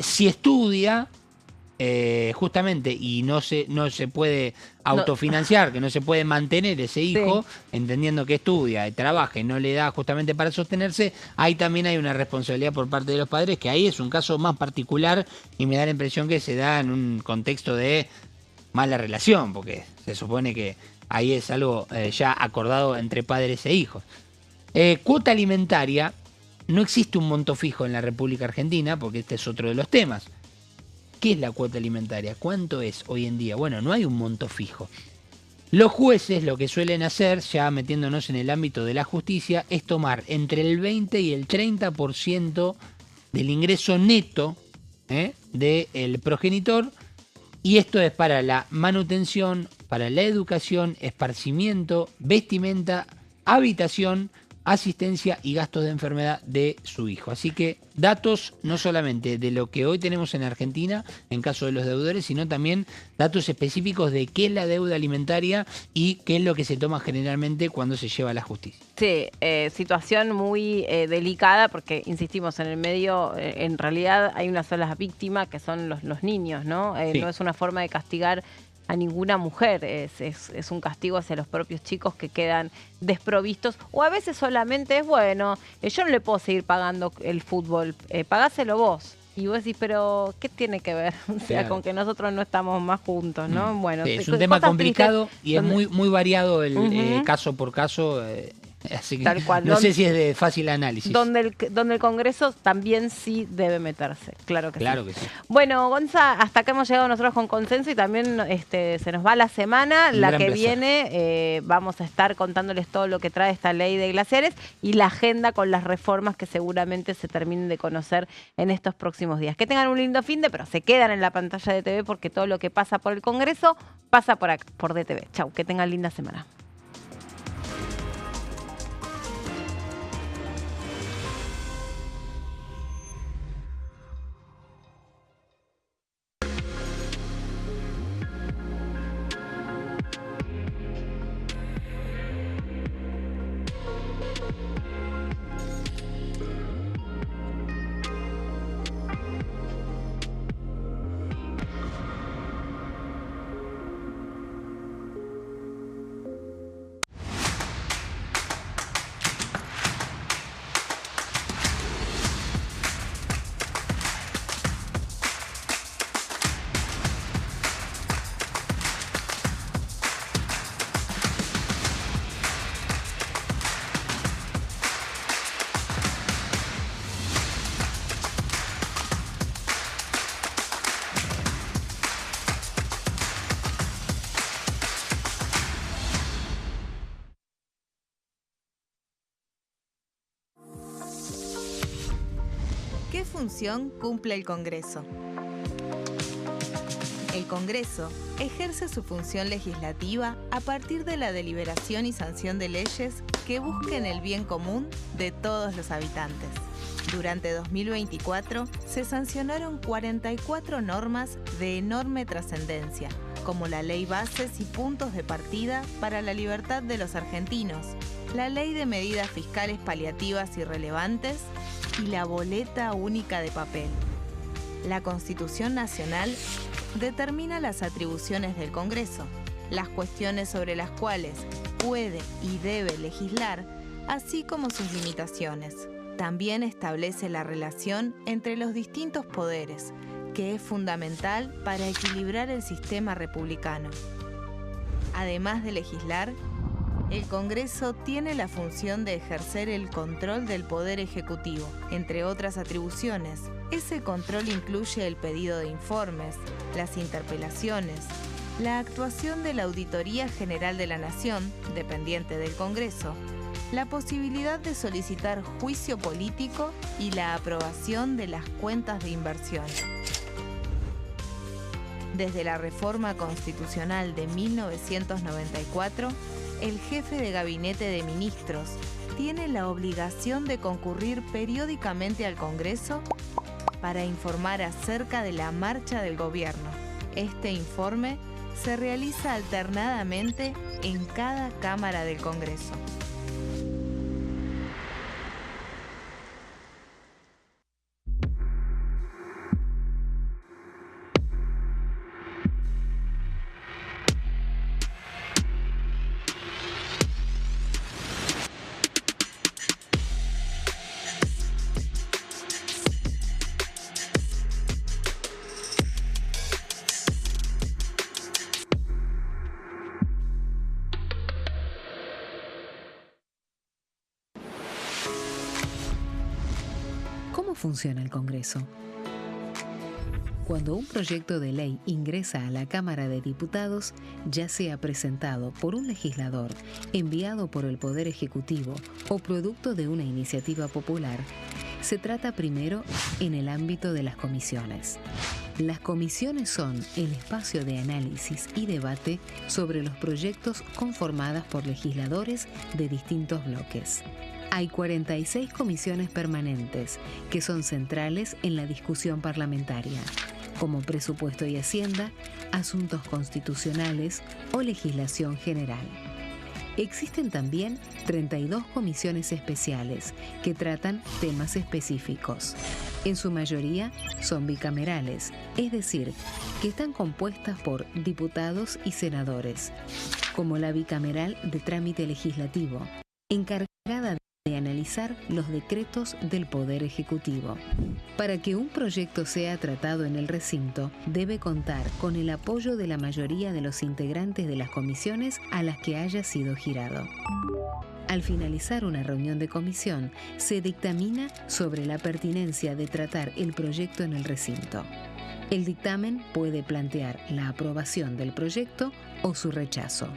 Speaker 3: si estudia justamente y no se puede autofinanciar, que no se puede mantener ese hijo, entendiendo que estudia y trabaja y no le da justamente para sostenerse, ahí también hay una responsabilidad por parte de los padres, que ahí es un caso más particular y me da la impresión que se da en un contexto de mala relación, porque se supone que ahí es algo ya acordado entre padres e hijos. Cuota alimentaria, no existe un monto fijo en la República Argentina, porque este es otro de los temas. ¿Qué es la cuota alimentaria? ¿Cuánto es hoy en día? Bueno, no hay un monto fijo. Los jueces lo que suelen hacer, ya metiéndonos en el ámbito de la justicia, es tomar entre el 20 y el 30% del ingreso neto del progenitor. Y esto es para la manutención, para la educación, esparcimiento, vestimenta, habitación, asistencia y gastos de enfermedad de su hijo. Así que datos no solamente de lo que hoy tenemos en Argentina en caso de los deudores, sino también datos específicos de qué es la deuda alimentaria y qué es lo que se toma generalmente cuando se lleva a la justicia.
Speaker 2: Sí, situación muy delicada porque, insistimos, en el medio en realidad hay una sola víctima que son los niños, ¿no?
Speaker 3: Sí.
Speaker 2: No es una forma de castigar a ninguna mujer, es un castigo hacia los propios chicos que quedan desprovistos, o a veces solamente es, bueno, yo no le puedo seguir pagando el fútbol, pagáselo vos. Y vos decís, pero ¿qué tiene que ver? O sea,
Speaker 3: Claro.
Speaker 2: con que nosotros no estamos más juntos, ¿no? Bueno,
Speaker 3: Sí, es un tema
Speaker 2: cosas
Speaker 3: complicado
Speaker 2: tristes
Speaker 3: y es
Speaker 2: donde-
Speaker 3: muy variado el
Speaker 2: Ujú.
Speaker 3: caso por caso. Así que
Speaker 2: Tal cual.
Speaker 3: no sé si es de fácil análisis.
Speaker 2: donde el Congreso también sí debe meterse, claro que
Speaker 3: Claro
Speaker 2: sí.
Speaker 3: que sí.
Speaker 2: Bueno, Gonza, hasta acá hemos llegado nosotros con consenso y también se nos va la semana.
Speaker 3: Un
Speaker 2: La
Speaker 3: gran
Speaker 2: que
Speaker 3: placer.
Speaker 2: viene vamos a estar contándoles todo lo que trae esta ley de glaciares y la agenda con las reformas que seguramente se terminen de conocer en estos próximos días. Que tengan un lindo finde, pero se quedan en la pantalla de TV porque todo lo que pasa por el Congreso pasa por acá, por DTV. Chau, que tengan linda semana.
Speaker 6: ¿Qué función cumple el Congreso? El Congreso ejerce su función legislativa a partir de la deliberación y sanción de leyes que busquen el bien común de todos los habitantes. Durante 2024 se sancionaron 44 normas de enorme trascendencia, como la Ley Bases y Puntos de Partida para la Libertad de los Argentinos, la Ley de Medidas Fiscales Paliativas y Relevantes y la Boleta Única de Papel. La Constitución Nacional determina las atribuciones del Congreso, las cuestiones sobre las cuales puede y debe legislar, así como sus limitaciones. También establece la relación entre los distintos poderes, que es fundamental para equilibrar el sistema republicano. Además de legislar, el Congreso tiene la función de ejercer el control del Poder Ejecutivo, entre otras atribuciones. Ese control incluye el pedido de informes, las interpelaciones, la actuación de la Auditoría General de la Nación, dependiente del Congreso, la posibilidad de solicitar juicio político y la aprobación de las cuentas de inversión. Desde la reforma constitucional de 1994, el jefe de gabinete de ministros tiene la obligación de concurrir periódicamente al Congreso para informar acerca de la marcha del gobierno. Este informe se realiza alternadamente en cada Cámara del Congreso.
Speaker 1: ¿Cómo funciona el Congreso? Cuando un proyecto de ley ingresa a la Cámara de Diputados, ya sea presentado por un legislador, enviado por el Poder Ejecutivo o producto de una iniciativa popular, se trata primero en el ámbito de las comisiones. Las comisiones son el espacio de análisis y debate sobre los proyectos conformadas por legisladores de distintos bloques. Hay 46 comisiones permanentes que son centrales en la discusión parlamentaria, como Presupuesto y Hacienda, Asuntos Constitucionales o Legislación General. Existen también 32 comisiones especiales que tratan temas específicos. En su mayoría son bicamerales, es decir, que están compuestas por diputados y senadores, como la bicameral de trámite legislativo, encargada de de analizar los decretos del Poder Ejecutivo. Para que un proyecto sea tratado en el recinto, debe contar con el apoyo de la mayoría de los integrantes de las comisiones a las que haya sido girado. Al finalizar una reunión de comisión, se dictamina sobre la pertinencia de tratar el proyecto en el recinto. El dictamen puede plantear la aprobación del proyecto o su rechazo.